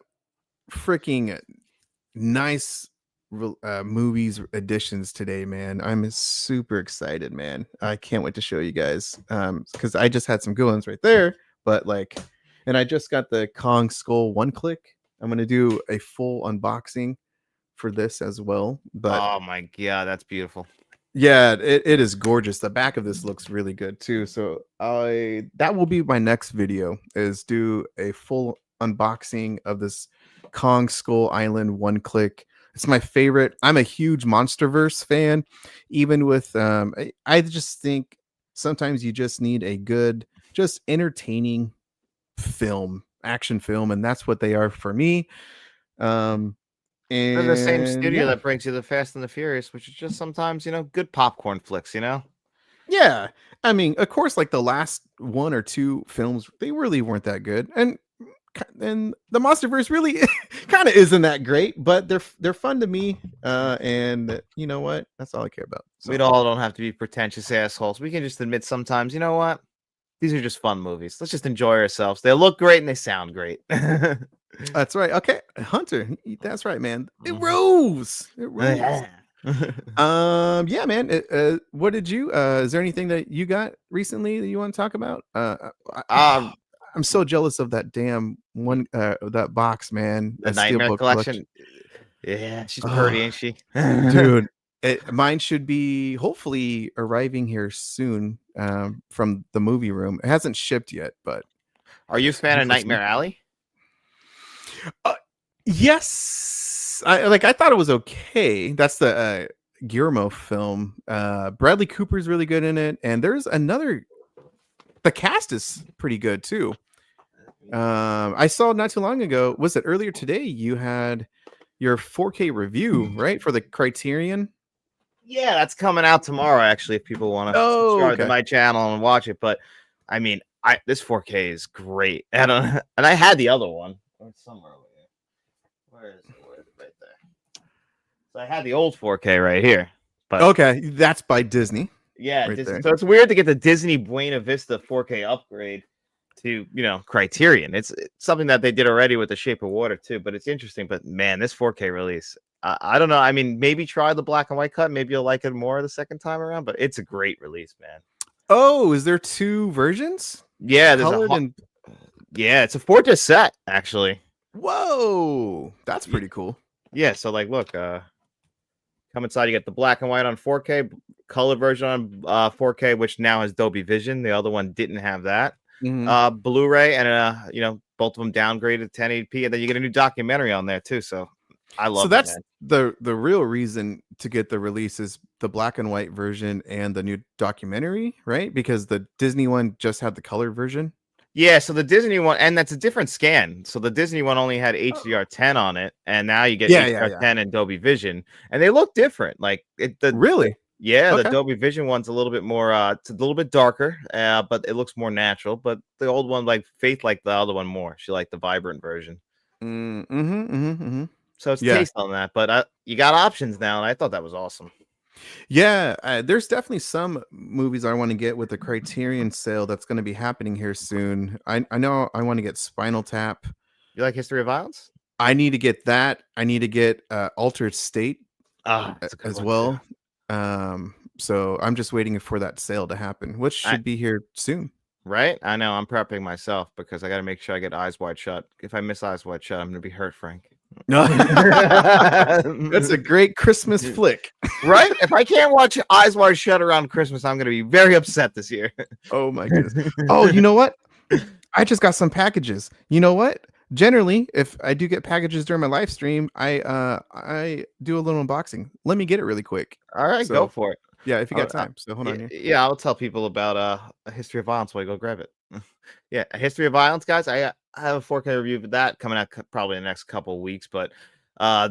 freaking nice movies editions today, man. I'm super excited, man. I can't wait to show you guys because I just had some good ones right there. But and I just got the Kong Skull One Click. I'm gonna do a full unboxing for this as well. But oh my god, that's beautiful. Yeah, it is gorgeous. The back of this looks really good too. So that will be my next video, is do a full unboxing of this Kong Skull Island one click. It's my favorite. I'm a huge MonsterVerse fan. Even with I just think sometimes you just need a good, just entertaining action film, and that's what they are for me. Um They're the same and studio yeah. that brings you the Fast and the Furious, which is just sometimes, good popcorn flicks, Yeah. I mean, of course, like the last one or two films, they really weren't that good. And the Monsterverse really kind of isn't that great, but they're fun to me. And you know what? That's all I care about. We So all don't have to be pretentious assholes. We can just admit sometimes, you know what? These are just fun movies. Let's just enjoy ourselves. They look great and they sound great. that's right. Okay, Hunter, that's right, man. It Mhm. rose. It rose. Yeah. Yeah, man. What did you is there anything that you got recently that you want to talk about? um, I'm so jealous of that damn one that box, man. the That Nightmare steelbook collection. Collection. Yeah, she's Oh, pretty, ain't she? dude. Mine should be hopefully arriving here soon from the movie room. It hasn't shipped yet, but Are you a fan of hopefully soon. Nightmare Alley? Uh, yes. I thought it was okay. That's the Guillermo film. Bradley Cooper's really good in it, and there's another. The cast is pretty good too. I saw not too long ago. Was it earlier today? You had your 4K review, right, for the Criterion. Yeah, that's coming out tomorrow. Actually, if people want to Oh, subscribe to okay. my channel and watch it, but I mean, this 4K is great. I don't, and I had the other one. It's somewhere over here. Where is it? Right there. So I had the old 4K right here. But Okay, that's by Disney, yeah, right there. so it's weird to get the Disney Buena Vista 4K upgrade to Criterion. It's something that they did already with The Shape of Water too, but it's interesting. But man, this 4K release, I don't know. I mean, maybe try the black and white cut. Maybe you'll like it more the second time around. But it's a great release, man. Oh, is there two versions? Yeah, Colored and yeah, it's a 4-disc set actually. whoa, that's pretty cool. Yeah, so like, look, come inside. You get the black and white on 4K, colored version on 4K, which now has Dolby Vision. The other one didn't have that. Mhm. Blu-ray, and both of them downgraded to 1080p, and then you get a new documentary on there too. So I So love it, that's man. the real reason to get the release is the black and white version and the new documentary, right? Because the Disney one just had the color version. Yeah, so the Disney one, and that's a different scan. So the Disney one only had Oh. HDR10 on it, and now you get Yeah. HDR10 and Dolby Vision, and they look different. Like Really? the Okay. Dolby Vision one's a little bit more, it's a little bit darker, but it looks more natural. But the old one, like Faith, liked the other one more. She liked the vibrant version. So it's Yeah. taste on that, but you got options now, and I thought that was awesome. Yeah, there's definitely some movies I want to get with the Criterion sale that's going to be happening here soon. I know I want to get Spinal Tap. You like History of Violence? I need to get that. I need to get Altered State That's a good as one too. well. So I'm just waiting for that sale to happen, which I should be here soon. Right? I know. I'm prepping myself because I got to make sure I get Eyes Wide Shut. If I miss Eyes Wide Shut, I'm gonna be hurt, Frank. That's a great Christmas flick. Right? If I can't watch Eyes Wide Shut around Christmas, I'm gonna be very upset this year. Oh my goodness. Oh, you know what? I just got some packages. You know what? Generally, if I do get packages during my live stream, I do a little unboxing. Let me get it really quick. All right, go So for it. yeah, if you got I'll, time. So hold on here. yeah, I'll tell people about A History of Violence while you go grab it. Yeah, A History of Violence, guys. I have a 4K review of that coming out probably in the next couple of weeks. But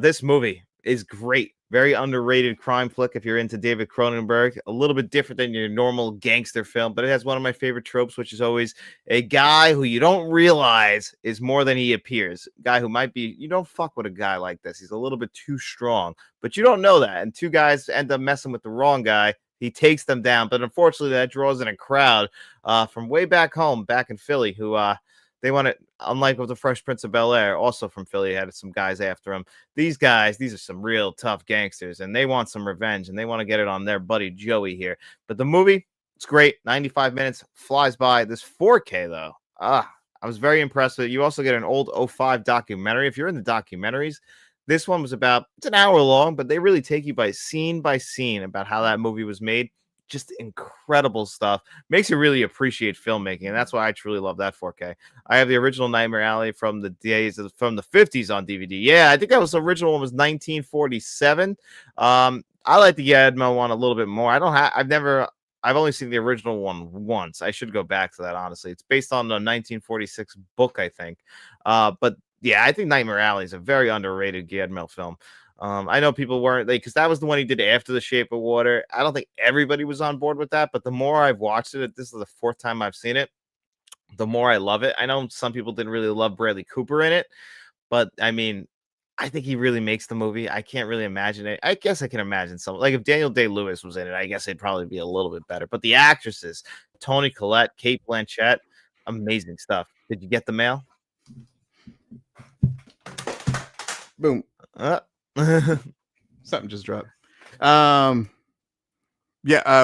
this movie is great. Very underrated crime flick if you're into David Cronenberg. A little bit different than your normal gangster film, but it has one of my favorite tropes, which is always a guy who you don't realize is more than he appears. A guy who might be, you don't fuck with a guy like this. He's a little bit too strong, but you don't know that. And two guys end up messing with the wrong guy. He takes them down, but unfortunately, that draws in a crowd from way back home, back in Philly, who they want to, unlike with the Fresh Prince of Bel-Air, also from Philly, had some guys after him. These guys, these are some real tough gangsters, and they want some revenge, and they want to get it on their buddy Joey here. But the movie, it's great. 95 minutes, flies by. This 4K, though, I was very impressed with it. You also get an old 05 documentary. If you're in the documentaries, This one was it's an hour long, but they really take you by scene about how that movie was made. Just incredible stuff. Makes you really appreciate filmmaking, and that's why I truly love that 4K. I have the original Nightmare Alley from the from the 50s on DVD. Yeah, I think that was the original one was 1947. I like the Guillermo one a little bit more. I've only seen the original one once. I should go back to that, honestly. It's based on the 1946 book, I think. But yeah, I think Nightmare Alley is a very underrated Guillermo film. I know people weren't because that was the one he did after The Shape of Water. I don't think everybody was on board with that, but the more I've watched it, this is the fourth time I've seen it, the more I love it. I know some people didn't really love Bradley Cooper in it, but I mean, I think he really makes the movie. I can't really imagine it. I guess I can imagine something like if Daniel Day-Lewis was in it, I guess it'd probably be a little bit better. But the actresses, Toni Collette, Kate Blanchett, amazing stuff. Did you get the mail? Boom. Something just dropped. Yeah.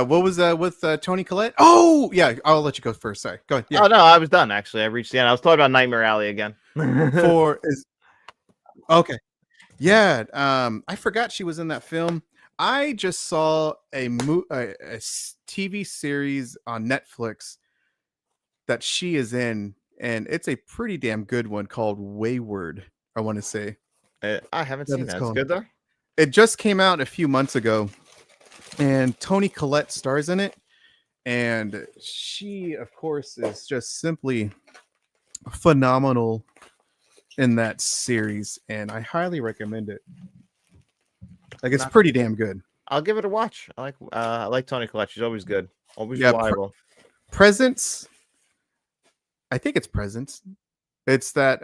What was with Toni Collette? Oh, yeah. I'll let you go first. Sorry. Go ahead. Yeah. Oh no, I was done. Actually, I reached the end. I was talking about Nightmare Alley again. Okay. Yeah. I forgot she was in that film. I just saw a TV series on Netflix that she is in, and it's a pretty damn good one called Wayward. I want to say. I haven't seen that. It's good though. It just came out a few months ago, and Toni Collette stars in it, and she, of course, is just simply phenomenal in that series, and I highly recommend it. Like, it's pretty damn good. I'll give it a watch. I like Toni Collette. She's always good, always reliable. Presence. I think it's Presence. It's that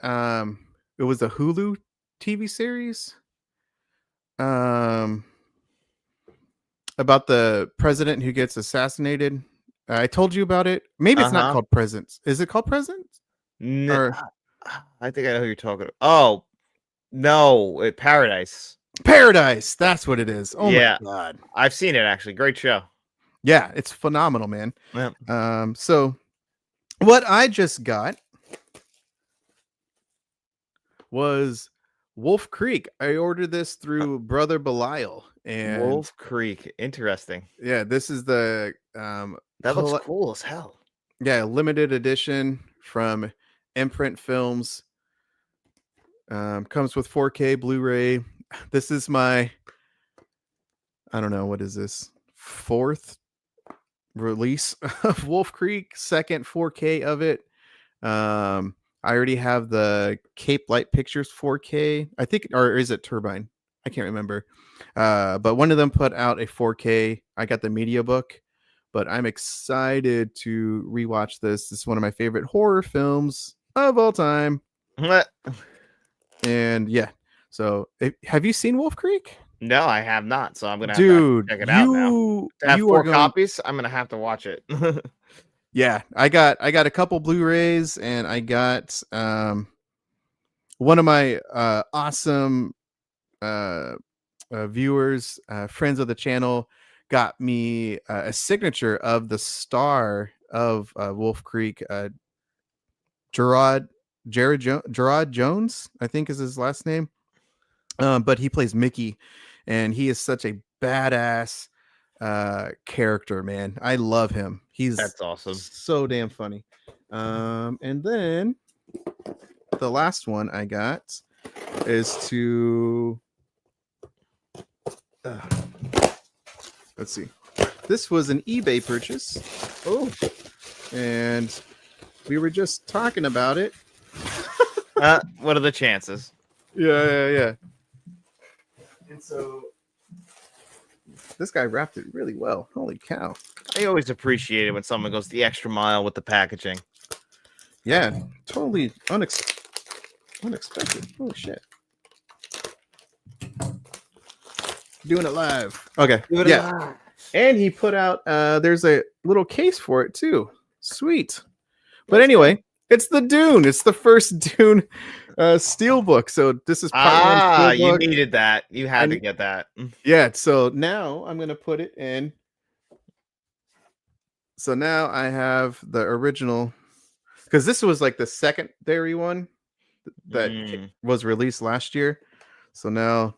it was a Hulu TV series about the president who gets assassinated. I told you about it. Maybe it's not called Presence. Is it called Presence? No, I think I know who you're talking about. Oh no, Paradise. That's what it is. Oh yeah. My god, I've seen it actually. Great show. Yeah, it's phenomenal, man. Yeah. So what I just got was Wolf Creek. I ordered this through Brother Belial. And Wolf Creek, interesting. Yeah, this is the that looks cool as hell. Yeah, limited edition from Imprint Films. Comes with 4K Blu-ray. This is my, I don't know, what is this? 4th release of Wolf Creek, 2nd 4K of it. I already have the Cape Light Pictures 4K, I think, or is it Turbine? I can't remember. But one of them put out a 4K. I got the media book, but I'm excited to rewatch this. This is one of my favorite horror films of all time. And yeah, so have you seen Wolf Creek? No, I have not. So I'm gonna have to check it out now. To have 4 copies, I'm gonna have to watch it. Yeah, I got a couple Blu-rays, and I got one of my awesome viewers, friends of the channel, got me a signature of the star of Wolf Creek, Gerard Jones, I think is his last name. But he plays Mickey, and he is such a badass character, man. I love him. That's awesome. So damn funny. And then the last one I got is to let's see. This was an eBay purchase. Oh, and we were just talking about it. What are the chances? Yeah. And so this guy wrapped it really well. Holy cow. I always appreciate it when someone goes the extra mile with the packaging. Yeah, totally unexpected. Holy shit. Doing it live. Okay. Live. And he put out there's a little case for it too. Sweet. But anyway, it's the Dune. It's the first Dune steelbook. So this is part 1. You needed that. You had to get that. Yeah. So now I'm gonna put it in. So now I have the original, because this was like the secondary one that was released last year. So now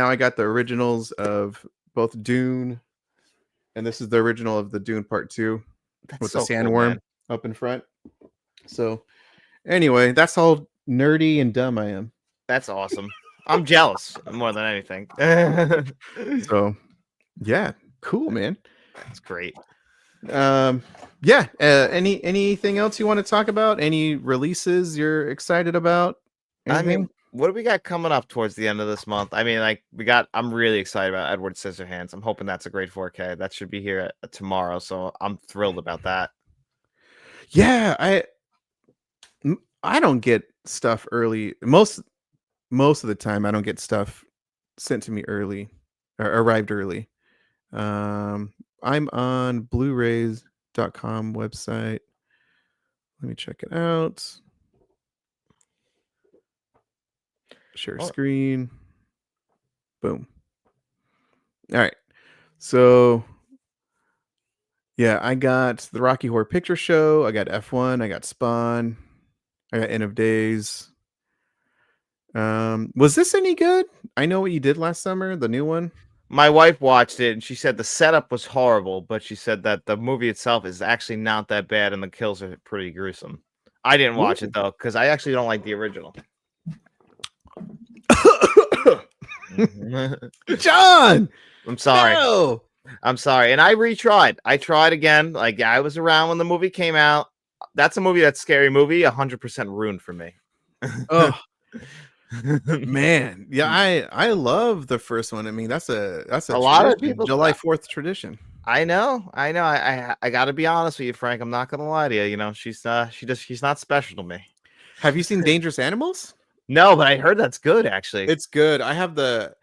I got the originals of both Dune, and this is the original of the Dune Part 2 That's with the so cool, man. sandworm up in front. So anyway, that's how nerdy and dumb I am. That's awesome. I'm jealous more than anything. So yeah, cool, man. That's great. Yeah. Anything else you want to talk about? Any releases you're excited about? I Anything? mean, what do we got coming up towards the end of this month? I mean, like I'm really excited about Edward Scissorhands. I'm hoping that's a great 4K. That should be here tomorrow, so I'm thrilled about that. Yeah, I don't get stuff early. Most of the time, I don't get stuff sent to me early or arrived early. I'm on Blu-rays.com website. Let me check it out. Share screen. Boom. All right. So yeah, I got the Rocky Horror Picture Show. I got F1. I got Spawn. I got End of Days. Was this any good? I Know What You Did Last Summer, the new one. My wife watched it and she said the setup was horrible, but she said that the movie itself is actually not that bad and the kills are pretty gruesome. I didn't watch it though because I actually don't like the original. John, I'm sorry. no! I'm sorry. And I retried. I tried again. Like I was around when the movie came out. That's a movie, that's scary movie, 100% ruined for me. Oh man, yeah, I love the first one. I mean, that's a lot of tradition, people. July 4th tradition. I know. I got to be honest with you, Frank. I'm not gonna lie to you. You know, she's not special to me. Have you seen Dangerous Animals? No, but I heard that's good actually. It's good. I have the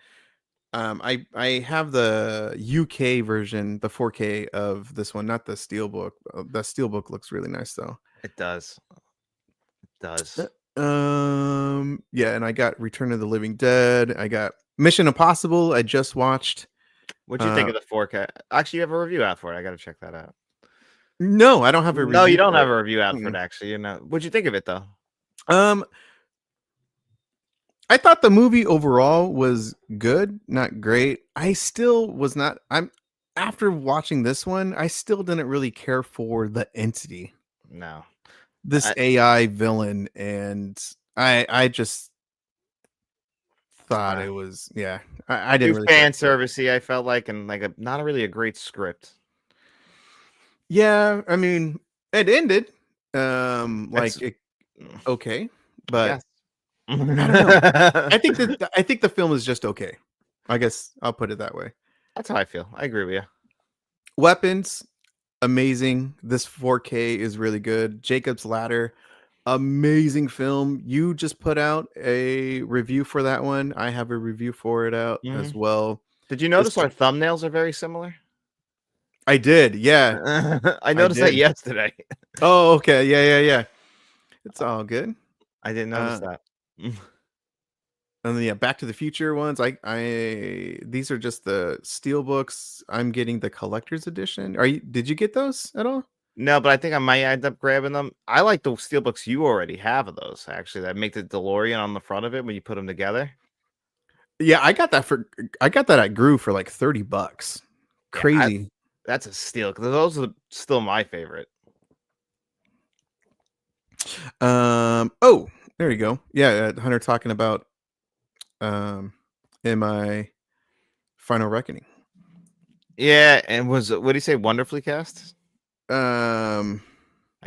I have the UK version, the 4K of this one, not the Steelbook. The Steelbook looks really nice though. It does. It does. Yeah, and I got Return of the Living Dead. I got Mission Impossible. I just watched. What'd you think of the 4K? Actually, you have a review out for it. I got to check that out. No, I don't have a review. No, you don't have a review out for it. Actually, you know. What'd you think of it though? I thought the movie overall was good, not great. I still was not. After watching this one, I still didn't really care for the entity. No, this AI villain, and I just thought it was I didn't really fan servicey. I felt like, and like not really a great script. Yeah, I mean, it ended okay, but I don't know. I think the film is just okay. I guess I'll put it that way. That's how I feel. I agree with you. Weapons, amazing. This 4K is really good. Jacob's Ladder, amazing film. You just put out a review for that one. I have a review for it out as well. Did you notice our thumbnails are very similar? I did, yeah. I noticed that yesterday. Oh, okay. Yeah. It's all good. I didn't notice that. And then Back to the Future ones. These are just the Steelbooks. I'm getting the collector's edition. Did you get those at all? No, but I think I might end up grabbing them. I like the Steelbooks you already have of those, actually, that make the DeLorean on the front of it when you put them together. Yeah, I got that at Groove for like $30. Crazy. Yeah, that's a steal because those are still my favorite. Oh, there you go. Yeah, Hunter talking about in my Final Reckoning. Yeah, and what do you say? Wonderfully cast. I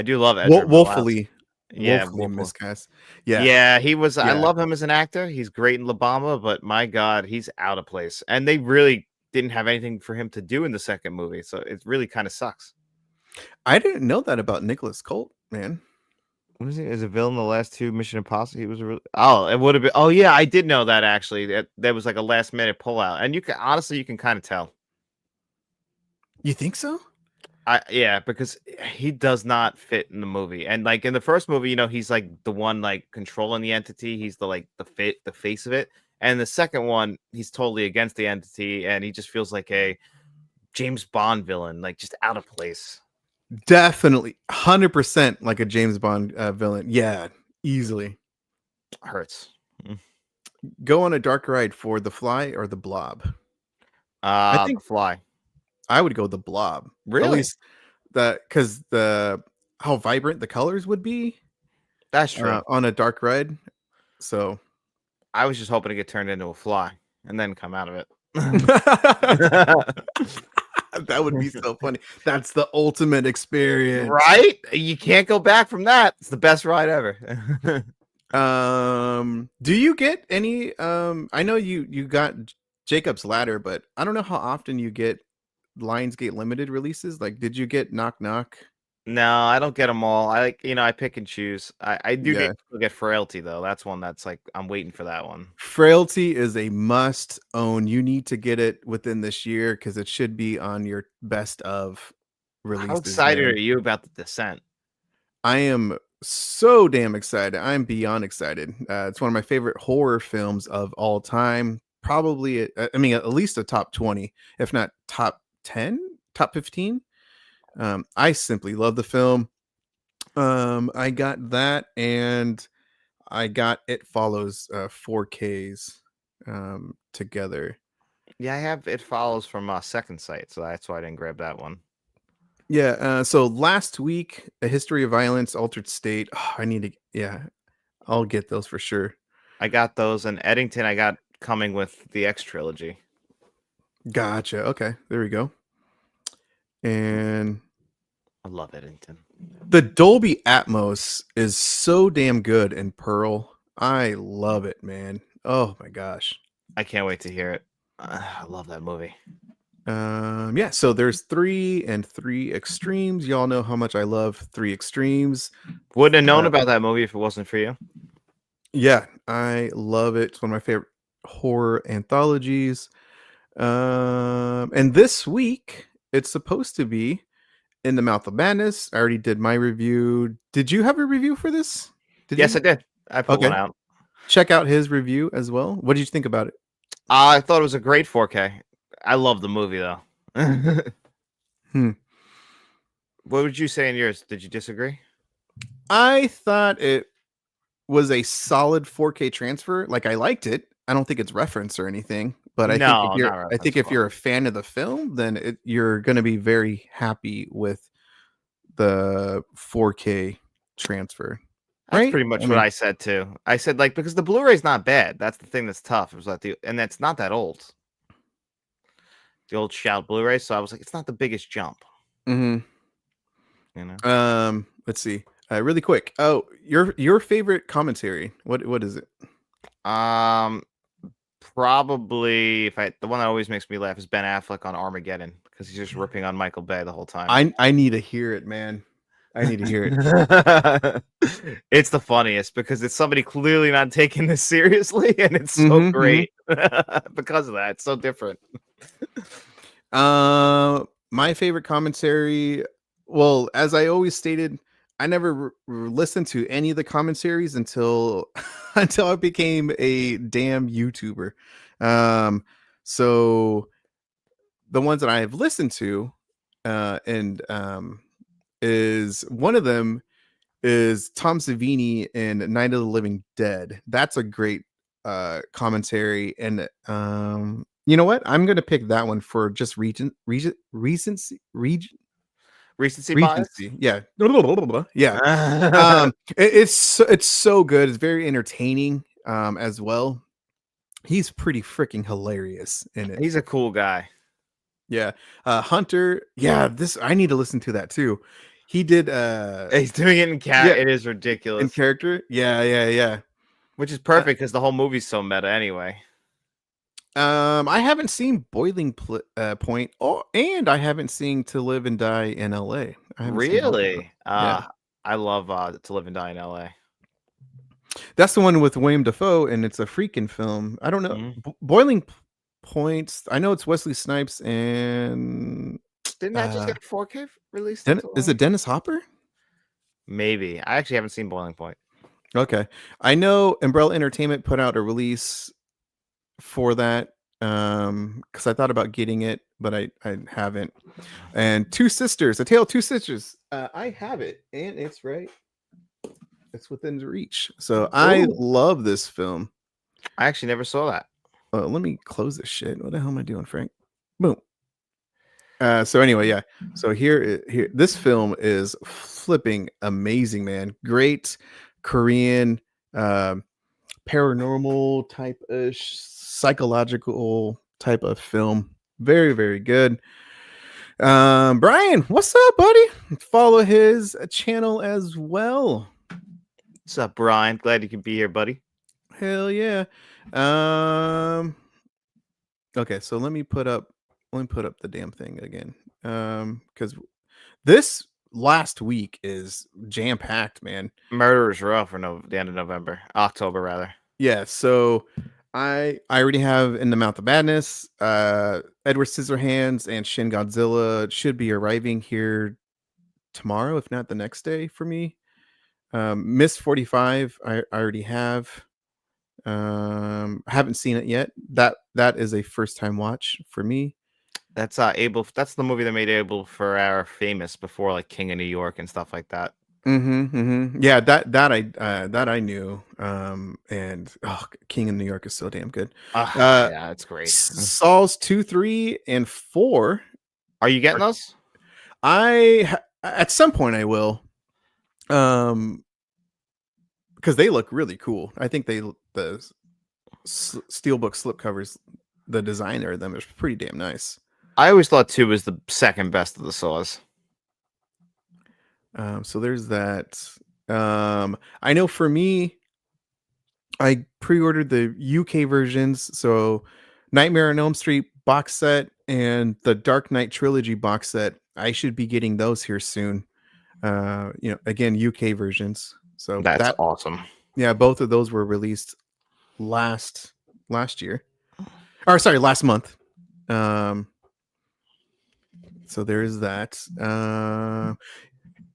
do love Edward woefully. Yeah, woefully miscast. Yeah, he was. Yeah. I love him as an actor. He's great in La Bamba, but my God, he's out of place. And they really didn't have anything for him to do in the second movie, so it really kind of sucks. I didn't know that about Nicholas Colt, man. What is he? As a villain in the last two Mission Impossible, he was it would have been. Oh yeah, I did know that actually. That was like a last minute pullout, and you can kind of tell. You think so? Yeah, because he does not fit in the movie, and like in the first movie, you know, he's like the one like controlling the entity. He's the face of it, and the second one, he's totally against the entity, and he just feels like a James Bond villain, like just out of place. Definitely 100% like a James Bond villain. Yeah, easily. Hurts. Go on a dark ride for The Fly or The Blob. I The think Fly. I would go The Blob. At Really? least because how vibrant the colors would be That's true. on a dark ride. So I was just hoping to get turned into a fly and then come out of it. that would be so funny. That's the ultimate experience. Right? You can't go back from that. It's the best ride ever. Do you get any I know you got Jacob's Ladder, but I don't know how often you get Lionsgate limited releases. Like, did you get Knock Knock? No, I don't get them all. I I pick and choose. I do Yeah. get Frailty though. That's one that's like I'm waiting for that one. Frailty is a must own. You need to get it within this year because it should be on your best of How releases, excited man. are you about The Descent? I am so damn excited. I'm beyond excited. It's one of my favorite horror films of all time. Probably, I mean, at least a top 20, if not top 10, top 15. I simply love the film. I got that, and I got It Follows 4Ks together. Yeah, I have It Follows from Second Sight, so that's why I didn't grab that one. Yeah. So last week, A History of Violence, Altered State. Oh, I need to. Yeah, I'll get those for sure. I got those, and Eddington I got coming with the X trilogy. Gotcha. Okay, there we go. And I love Eddington. the Dolby Atmos is so damn good in Pearl. I love it, man. Oh my gosh. I can't wait to hear it. I love that movie. Yeah, so there's 3 and 3 Extremes. Y'all know how much I love 3 Extremes. Wouldn't have known about that movie if it wasn't for you. Yeah, I love it. It's one of my favorite horror anthologies. And this week it's supposed to be In the Mouth of Madness. I already did my review. Did you have a review for this? Yes, I did. I put one Okay. out. Check out his review as well. What did you think about it? I thought it was a great 4K. I love the movie though. What would you say in yours? Did you disagree? I thought it was a solid 4K transfer. Like, I liked it. I don't think it's reference or anything, but I think if you're a fan of the film, then you're going to be very happy with the 4K transfer. That's Right? pretty much what I said too. I said like because the Blu-ray's not bad. That's the thing that's tough. It was like and that's not that old. The old Shout Blu-ray. So I was like, it's not the biggest jump. Mm-hmm. You know. Let's see. Really quick. Oh, your favorite commentary. What is it? Probably the one that always makes me laugh is Ben Affleck on Armageddon because he's just ripping on Michael Bay the whole time. I need to hear it, man. I need to hear it. It's the funniest because it's somebody clearly not taking this seriously, and it's so great because of that. It's so different. My favorite commentary. Well, as I always stated, I never listened to any of the commentaries until I became a damn YouTuber. So the ones that I have listened to, is one of them is Tom Savini in Night of the Living Dead. That's a great commentary, and you know what? I'm gonna pick that one for just recency. Bias? Yeah. Yeah. It's so good. It's very entertaining as well. He's pretty freaking hilarious in it. He's a cool guy. Yeah. Hunter. Yeah, I need to listen to that too. He did he's doing it in character. Yeah, it is ridiculous. In character? Yeah. Which is perfect because the whole movie's so meta anyway. I haven't seen Boiling Point, and I haven't seen To Live and Die in LA. Really? Yeah. I love To Live and Die in LA. That's the one with William Dafoe, and it's a freaking film. I don't know. Boiling Points. I know it's Wesley Snipes, and didn't that just get a 4K release? Is it Dennis Hopper? Maybe. I actually haven't seen Boiling Point. Okay. I know Umbrella Entertainment put out a release for that because I thought about getting it, but I haven't. And Two Sisters, A Tale of Two Sisters. I have it, and it's within reach. So I love this film. I actually never saw that. Let me close this shit. What the hell am I doing, Frank? Boom. So anyway, yeah. So here, this film is flipping amazing, man. Great Korean um, paranormal type of psychological type of film. Very, very good. Brian, what's up, buddy? Follow his channel as well. What's up, Brian? Glad you could be here, buddy. Hell yeah. Um, okay, so let me put up the damn thing again. Because this last week is jam packed, man. Murderers Row for the end of November, October rather. Yeah, so I already have In the Mouth of Madness, Edward Scissorhands and Shin Godzilla should be arriving here tomorrow, if not the next day for me. Miss 45, I already have. I haven't seen it yet. That is a first time watch for me. That's Abel. That's the movie that made Abel Ferrara famous before, like King of New York and stuff like that. Yeah, that I knew. And King of New York is so damn good. Yeah, it's great. Saul's 2, 3, and 4. Are you getting those? At some point I will. Because they look really cool. I think the steelbook slipcovers, the designer of them is pretty damn nice. I always thought 2 was the second best of the Saws. So there's that. I know for me, I pre-ordered the UK versions. So Nightmare on Elm Street box set and the Dark Knight trilogy box set. I should be getting those here soon. Again, UK versions. So that's awesome. Yeah, both of those were released last year. Or sorry, last month. So there is that.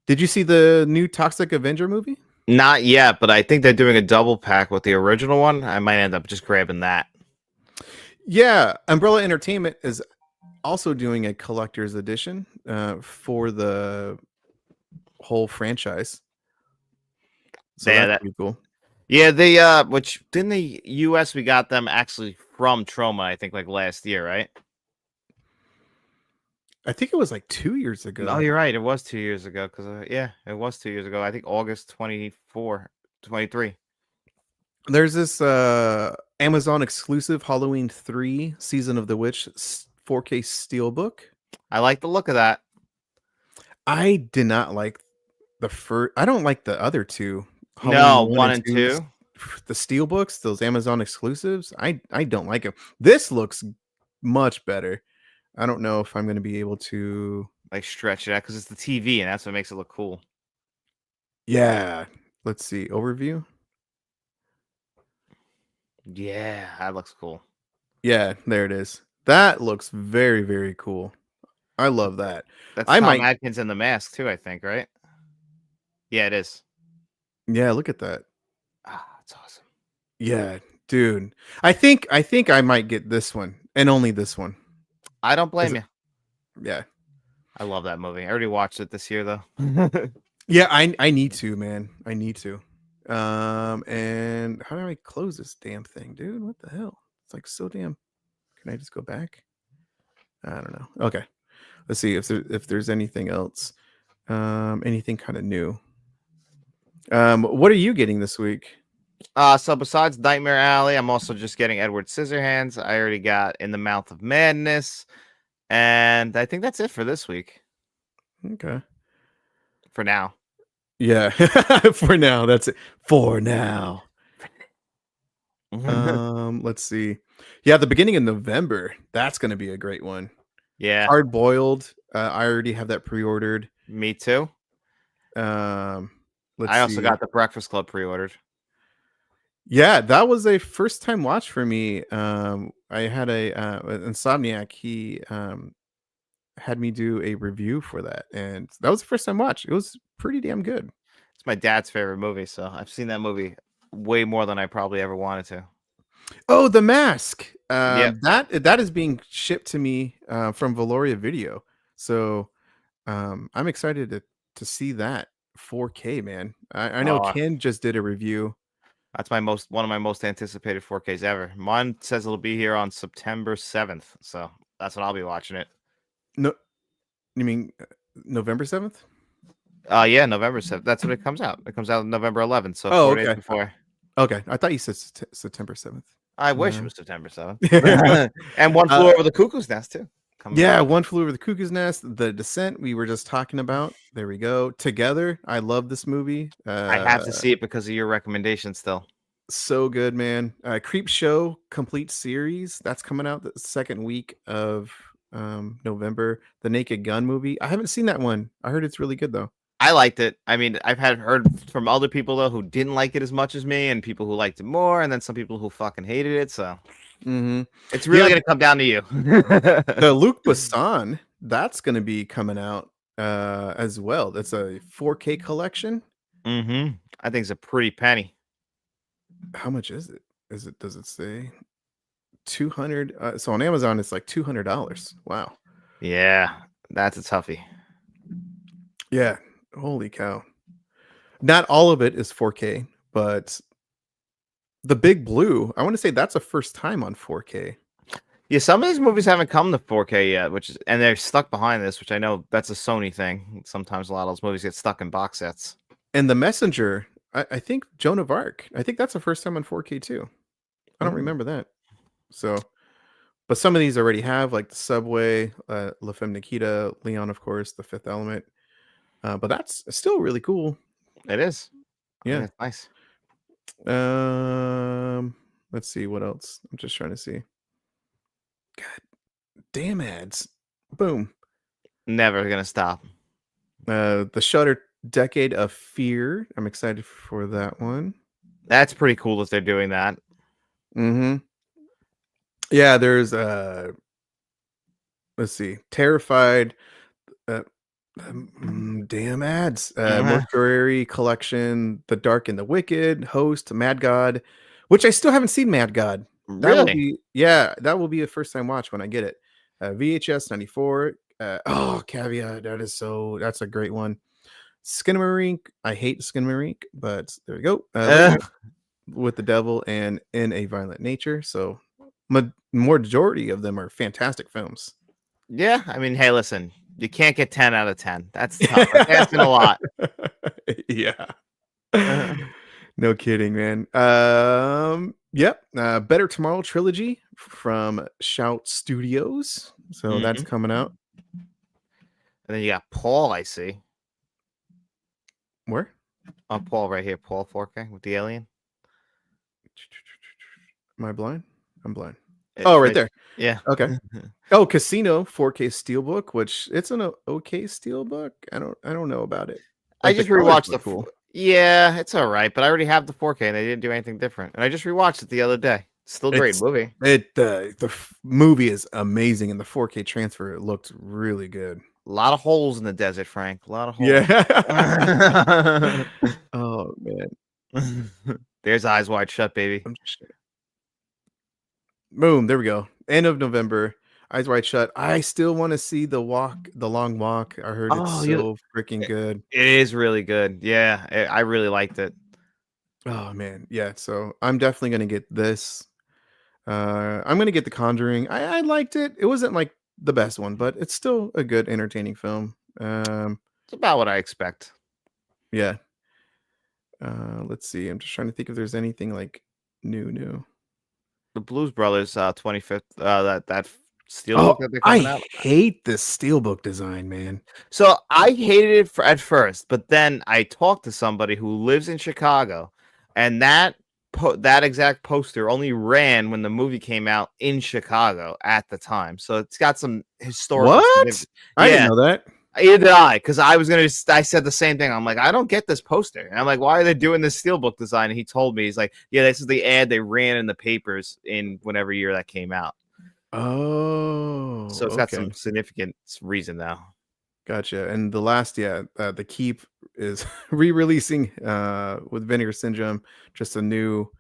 Did you see the new Toxic Avenger movie? Not yet, but I think they're doing a double pack with the original one. I might end up just grabbing that. Yeah, Umbrella Entertainment is also doing a collector's edition for the whole franchise. So that's pretty cool. Yeah, they which didn't the US we got them actually from Troma, I think, like last year, right? I think it was like 2 years ago. No, you're right. It was 2 years ago because it was 2 years ago. I think August 24, 23. There's this Amazon exclusive Halloween 3 Season of the Witch 4K steelbook. I like the look of that. I did not like the first. I don't like the other two. Halloween 1 and 2. The steelbooks, those Amazon exclusives. I don't like them. This looks much better. I don't know if I'm going to be able to like stretch it out because it's the TV and that's what makes it look cool. Yeah. Let's see. Overview. Yeah, that looks cool. Yeah, there it is. That looks very, very cool. I love that. That's Tom Atkins in the mask too, I think, right? Yeah, it is. Yeah, look at that. That's awesome. Yeah, dude. I think I might get this one and only this one. I don't blame you. Yeah. I love that movie. I already watched it this year though. Yeah, I need to, man. I need to. And how do I close this damn thing, dude? What the hell? It's like so damn. Can I just go back? I don't know. Okay. Let's see if there's anything else. Anything kind of new. What are you getting this week? So besides Nightmare Alley, I'm also just getting Edward Scissorhands. I already got In the Mouth of Madness. And I think that's it for this week. Okay. For now. Yeah. For now. That's it. For now. Let's see. Yeah, the beginning of November. That's going to be a great one. Yeah. Hard Boiled. I already have that pre-ordered. Me too. I also got the Breakfast Club pre-ordered. Yeah, that was a first time watch for me. I had a Insomniac. He had me do a review for that, and that was the first time watch. It was pretty damn good. It's my dad's favorite movie, so I've seen that movie way more than I probably ever wanted to. Oh, The Mask. Yep. That is being shipped to me from Valoria Video. So I'm excited to see that 4K, man. I know Ken just did a review. That's one of my most anticipated 4Ks ever. Mine says it'll be here on September 7th, so that's when I'll be watching it. No, you mean November 7th? Yeah, November 7th. That's when it comes out. It comes out November 11th, so Oh, 4 days okay. before. Okay, I thought you said September 7th. I wish it was September 7th. Yeah. And One Flew Over the Cuckoo's Nest too. Yeah, One Flew Over the Cuckoo's Nest, The Descent we were just talking about. There we go. Together, I love this movie. I have to see it because of your recommendation still. So good, man. Creep Show complete series that's coming out the second week of November. The Naked Gun movie. I haven't seen that one. I heard it's really good though. I liked it. I mean, I've heard from other people though who didn't like it as much as me, and people who liked it more, and then some people who fucking hated it. So it's really gonna come down to you. The Luc Besson, that's gonna be coming out as well. That's a 4K collection. I think it's a pretty penny. How much is it? Does it say 200? So on Amazon it's like $200. Wow. Yeah, that's a toughie. Yeah. Holy cow. Not all of it is 4K, but The Big Blue, I want to say that's a first time on 4K. Yeah, some of these movies haven't come to 4K yet, and they're stuck behind this, which I know that's a Sony thing. Sometimes a lot of those movies get stuck in box sets. And The Messenger, I think Joan of Arc, I think that's the first time on 4K too. I don't remember that. So, but some of these already have, like The Subway, La Femme Nikita, Leon, of course, The Fifth Element. But that's still really cool. It is. Yeah. It's nice. Let's see what else. I'm just trying to see. God damn ads. Boom. Never gonna stop. The Shudder Decade of Fear. I'm excited for that one. That's pretty cool that they're doing that. Yeah, there's let's see. Terrified. Damn ads. Mortuary Collection, The Dark and the Wicked, Host, Mad God, which I still haven't seen Mad God. That will be that will be a first time watch when I get it. VHS 94. Caveat. That's a great one. Skinamarink. I hate Skinamarink, but there we go. With the Devil and In a Violent Nature. So majority of them are fantastic films. Yeah, I mean, hey, listen, you can't get 10 out of 10. That's tough. That's asking a lot. Yeah. No kidding, man. Yep. Better Tomorrow trilogy from Shout Studios. So that's coming out. And then you got Paul, I see. Where? Oh, Paul right here. Paul 4K with the alien. Am I blind? I'm blind. Right there. Yeah. Okay. Oh, Casino 4K Steelbook, which it's an okay Steelbook. I don't know about it. Like, I just rewatched the cool. Yeah, it's all right, but I already have the 4K and they didn't do anything different. And I just rewatched it the other day. Still a great movie. The movie is amazing, and the 4K transfer, it looked really good. A lot of holes in the desert, Frank. A lot of holes. Yeah. Oh man. There's Eyes Wide Shut, baby. Boom. There we go. End of November. Eyes Wide Shut. I still want to see The Long Walk. I heard it's so freaking good. It is really good. Yeah, I really liked it. Oh man, yeah. So I'm definitely gonna get this. I'm gonna get The Conjuring. I liked it. It wasn't like the best one, but it's still a good, entertaining film. It's about what I expect. Yeah. Let's see. I'm just trying to think if there's anything like new. The Blues Brothers 25th. That steelbook that they're coming out. I hate this steelbook design, man. So I hated it at first, but then I talked to somebody who lives in Chicago, and that exact poster only ran when the movie came out in Chicago at the time. So it's got some historical. What? I didn't know that. Either did I, because I said the same thing. I'm like, I don't get this poster. And I'm like, why are they doing this steelbook design? And he told me, he's like, yeah, this is the ad they ran in the papers in whatever year that came out. Oh, so it's got some significant reason now. Gotcha. And the last, The Keep is re-releasing with Vinegar Syndrome, just a new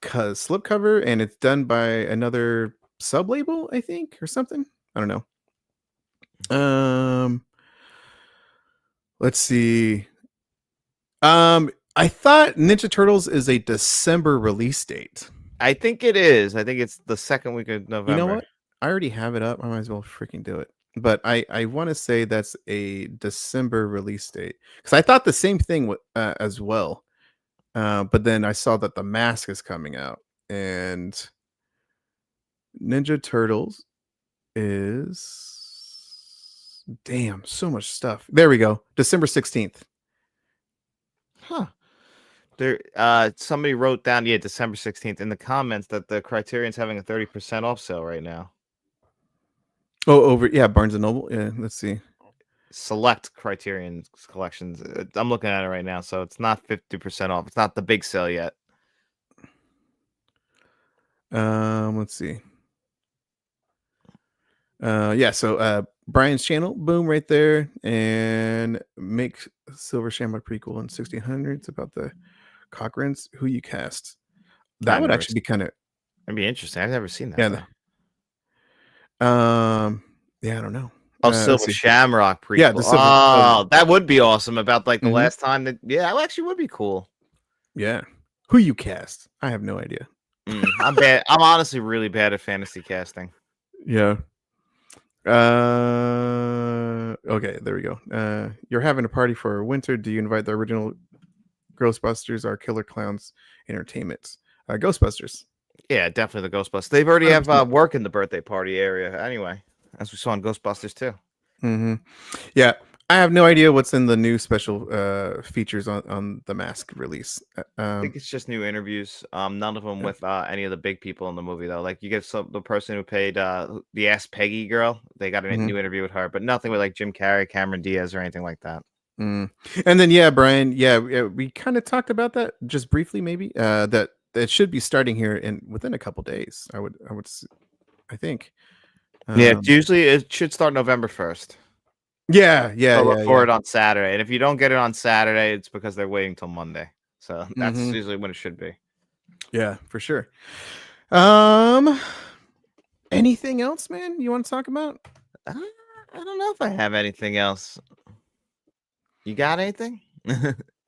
slipcover, and it's done by another sub label, I think, or something. I don't know. Let's see. I thought Ninja Turtles is a December release date. I think it is. I think it's the second week of You know November. what? I already have it up. I might as well freaking do it. But I want to say that's a December release date because I thought the same thing as well. But then I saw that The Mask is coming out, and Ninja Turtles is damn so much stuff. There we go, December 16th. Huh. There, somebody wrote down, December 16th in the comments that the Criterion's having a 30% off sale right now. Oh, over Barnes and Noble. Yeah, let's see. Select Criterion collections. I'm looking at it right now, so it's not 50% off. It's not the big sale yet. Let's see. So Brian's channel, boom, right there, and make Silver Shamrock prequel in 1600s about the Cochranes. Who you cast? That would actually be kind of. It'd be interesting. I've never seen that. Yeah. I don't know. Oh, Silver Shamrock prequel. Yeah, that would be awesome. About like the last time that. Yeah, that actually would be cool. Yeah. Who you cast? I have no idea. I'm bad. I'm honestly really bad at fantasy casting. Yeah. Okay, there we go. You're having a party for winter. Do you invite the original Ghostbusters or Killer Clowns Entertainment? Ghostbusters. Yeah, definitely the Ghostbusters. They've already have work in the birthday party area anyway, as we saw in Ghostbusters too. Yeah, I have no idea what's in the new special features on the Mask release. I think it's just new interviews. None of them with any of the big people in the movie though. Like you get the person who played the Ask Peggy girl. They got a new interview with her, but nothing with like Jim Carrey, Cameron Diaz, or anything like that. And then Brian, we kind of talked about that just briefly, maybe that it should be starting here within a couple days. I think. Usually it should start November 1st. Yeah. Record on Saturday, and if you don't get it on Saturday, it's because they're waiting till Monday. So that's usually when it should be. Yeah, for sure. Anything else, man? You want to talk about? I don't know if I have anything else. You got anything?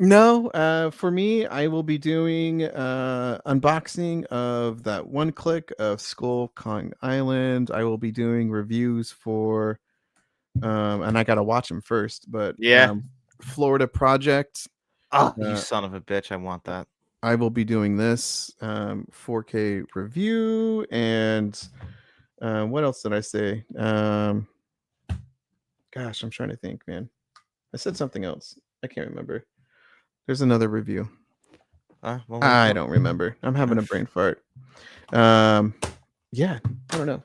No. For me, I will be doing unboxing of that one click of Skull Kong Island. I will be doing reviews for and I gotta watch them first, but Florida Project. Oh, you son of a bitch. I want that. I will be doing this 4K review, and what else did I say? Gosh, I'm trying to think, man. I said something else. I can't remember. There's another review. I don't remember. I'm having a brain fart. I don't know.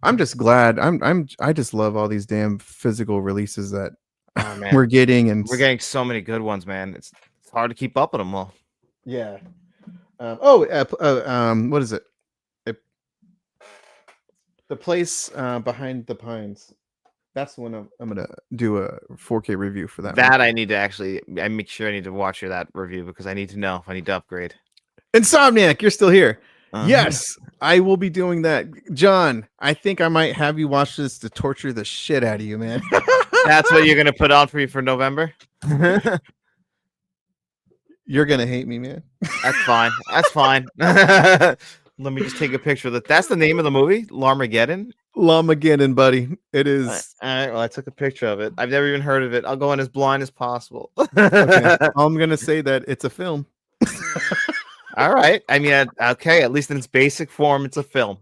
I'm just glad. I just love all these damn physical releases that we're getting, and we're getting so many good ones, man. It's hard to keep up with them all. Yeah. What is it? The place behind the pines. That's the one I'm gonna do a 4K review for that. I need to I make sure I need to watch that review because I need to know if I need to upgrade. Insomniac, you're still here. Yes, I will be doing that. John, I think I might have you watch this to torture the shit out of you, man. That's what you're gonna put on for you for November? You're gonna hate me, man. That's fine. That's fine. Let me just take a picture of that. That's the name of the movie, Larmageddon. Lamageddon, buddy. It is. All right. Well, I took a picture of it. I've never even heard of it. I'll go in as blind as possible. Okay. I'm gonna say that it's a film. All right. I mean, okay. At least in its basic form, it's a film.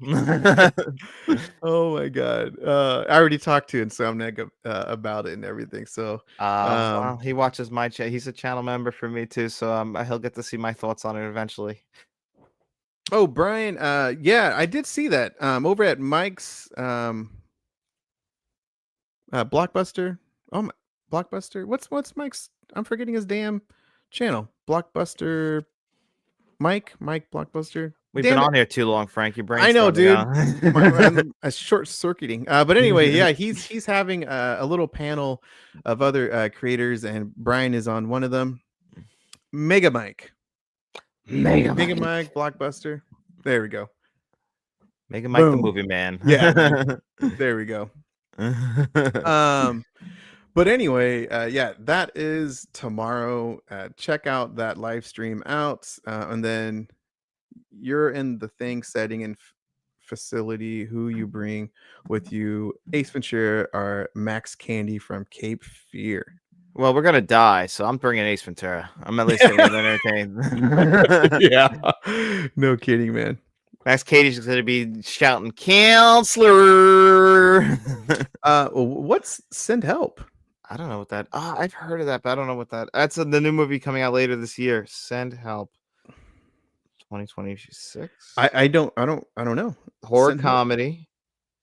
Oh my god! I already talked to Insomniac about it and everything. So, well, he watches my channel. He's a channel member for me too, so he'll get to see my thoughts on it eventually. Oh, Brian. I did see that over at Mike's Blockbuster. Oh, my, Blockbuster. What's Mike's? I'm forgetting his damn channel. Blockbuster. Mike Blockbuster. We've been on here too long, Frank. Your brain. I know, dude. I'm short circuiting. But anyway, yeah, he's having a little panel of other creators, and Brian is on one of them. Mega Mike, Blockbuster. There we go. Mega Mike, the movie man. Yeah. There we go. But anyway, yeah, that is tomorrow. Check out that live stream out, and then you're in the thing setting and facility. Who you bring with you? Ace Ventura or Max Candy from Cape Fear. Well, we're gonna die, so I'm bringing Ace Ventura. I'm at least gonna get entertained. Yeah, no kidding, man. Max Katie's gonna be shouting "Counselor." What's Send Help? I don't know what that. I've heard of that, but I don't know what that. That's the new movie coming out later this year. Send Help, 2026. I don't know. Horror Send Help. comedy,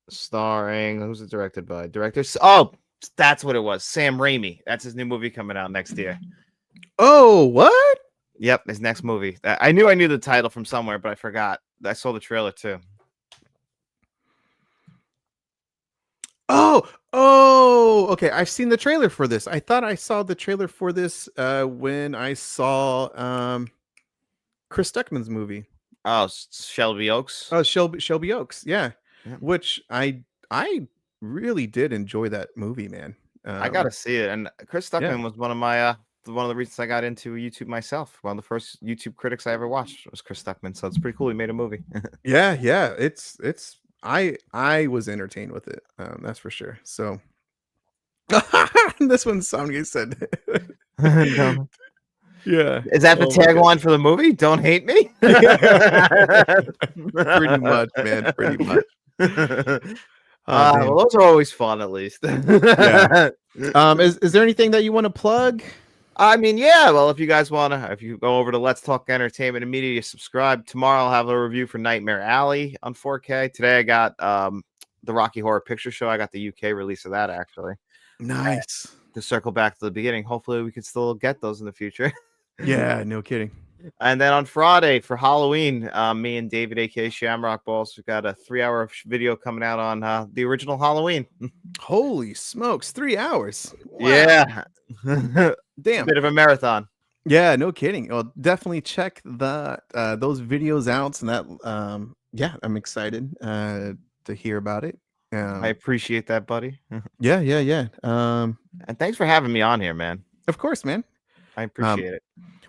starring. Who's it directed by? Directors. Oh, that's what it was. Sam Raimi. That's his new movie coming out next year. Oh, what? Yep, his next movie. I knew the title from somewhere, but I forgot. I saw the trailer too. Oh, okay. I've seen the trailer for this. I thought I saw the trailer for this when I saw Chris Stuckman's movie. Oh, Shelby Oaks. Oh, Shelby Oaks. Yeah. Yeah. Which I really did enjoy that movie, man. I gotta see it. And Chris Stuckman was one of my one of the reasons I got into YouTube myself. One of the first YouTube critics I ever watched was Chris Stuckman. So it's pretty cool. He made a movie. Yeah. It's I was entertained with it. That's for sure. So this one Samge said. No. Yeah. Is that the tagline for the movie? Don't hate me? Pretty much, man. Pretty much. Well, those are always fun, at least. Yeah. Is there anything that you want to plug? I mean, yeah. Well, if you guys want to, if you go over to Let's Talk Entertainment and Media, you subscribe. Tomorrow I'll have a review for Nightmare Alley on 4K. Today I got the Rocky Horror Picture Show. I got the UK release of that, actually. Nice. To circle back to the beginning, hopefully we could still get those in the future. Yeah, no kidding. And then on Friday for Halloween, me and David, aka Shamrock Balls, we got a 3-hour video coming out on the original Halloween. Holy smokes, 3 hours. Wow. Yeah. Damn. A bit of a marathon. Yeah, no kidding. Well, definitely check the those videos out, and that yeah, I'm excited to hear about it. I appreciate that, buddy. Yeah. And thanks for having me on here, man. Of course, man. I appreciate it.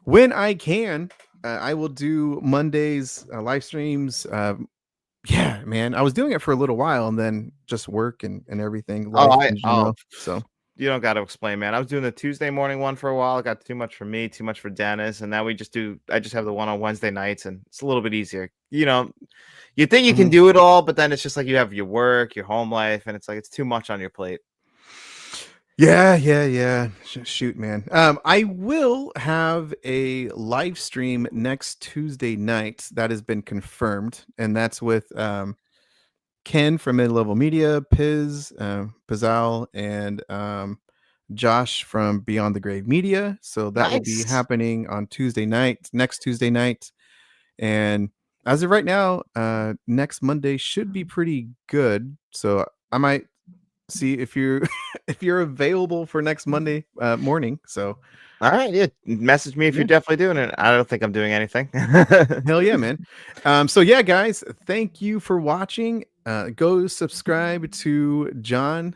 When I can, I will do Mondays live streams. Yeah, man. I was doing it for a little while, and then just work and everything. So you don't got to explain, man. I was doing the Tuesday morning one for a while. It got too much for me, too much for Dennis, and now I just have the one on Wednesday nights, and it's a little bit easier. You know, you think you can do it all, but then it's just like you have your work, your home life, and it's like it's too much on your plate. Yeah. Shoot, man. I will have a live stream next Tuesday night that has been confirmed, and that's with Ken from Mid-Level Media, Pizzal, and Josh from Beyond the Grave Media. So that will be happening on next Tuesday night. And as of right now, next Monday should be pretty good. So I might see if you're available for next Monday morning. So all right, yeah, message me if you're definitely doing it. I don't think I'm doing anything. Hell yeah, man. So yeah, guys, thank you for watching. Go subscribe to John.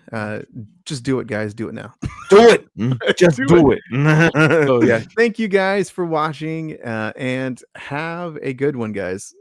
Just do it, guys. Do it now. Do it. Just do it. So yeah, thank you guys for watching, and have a good one, guys.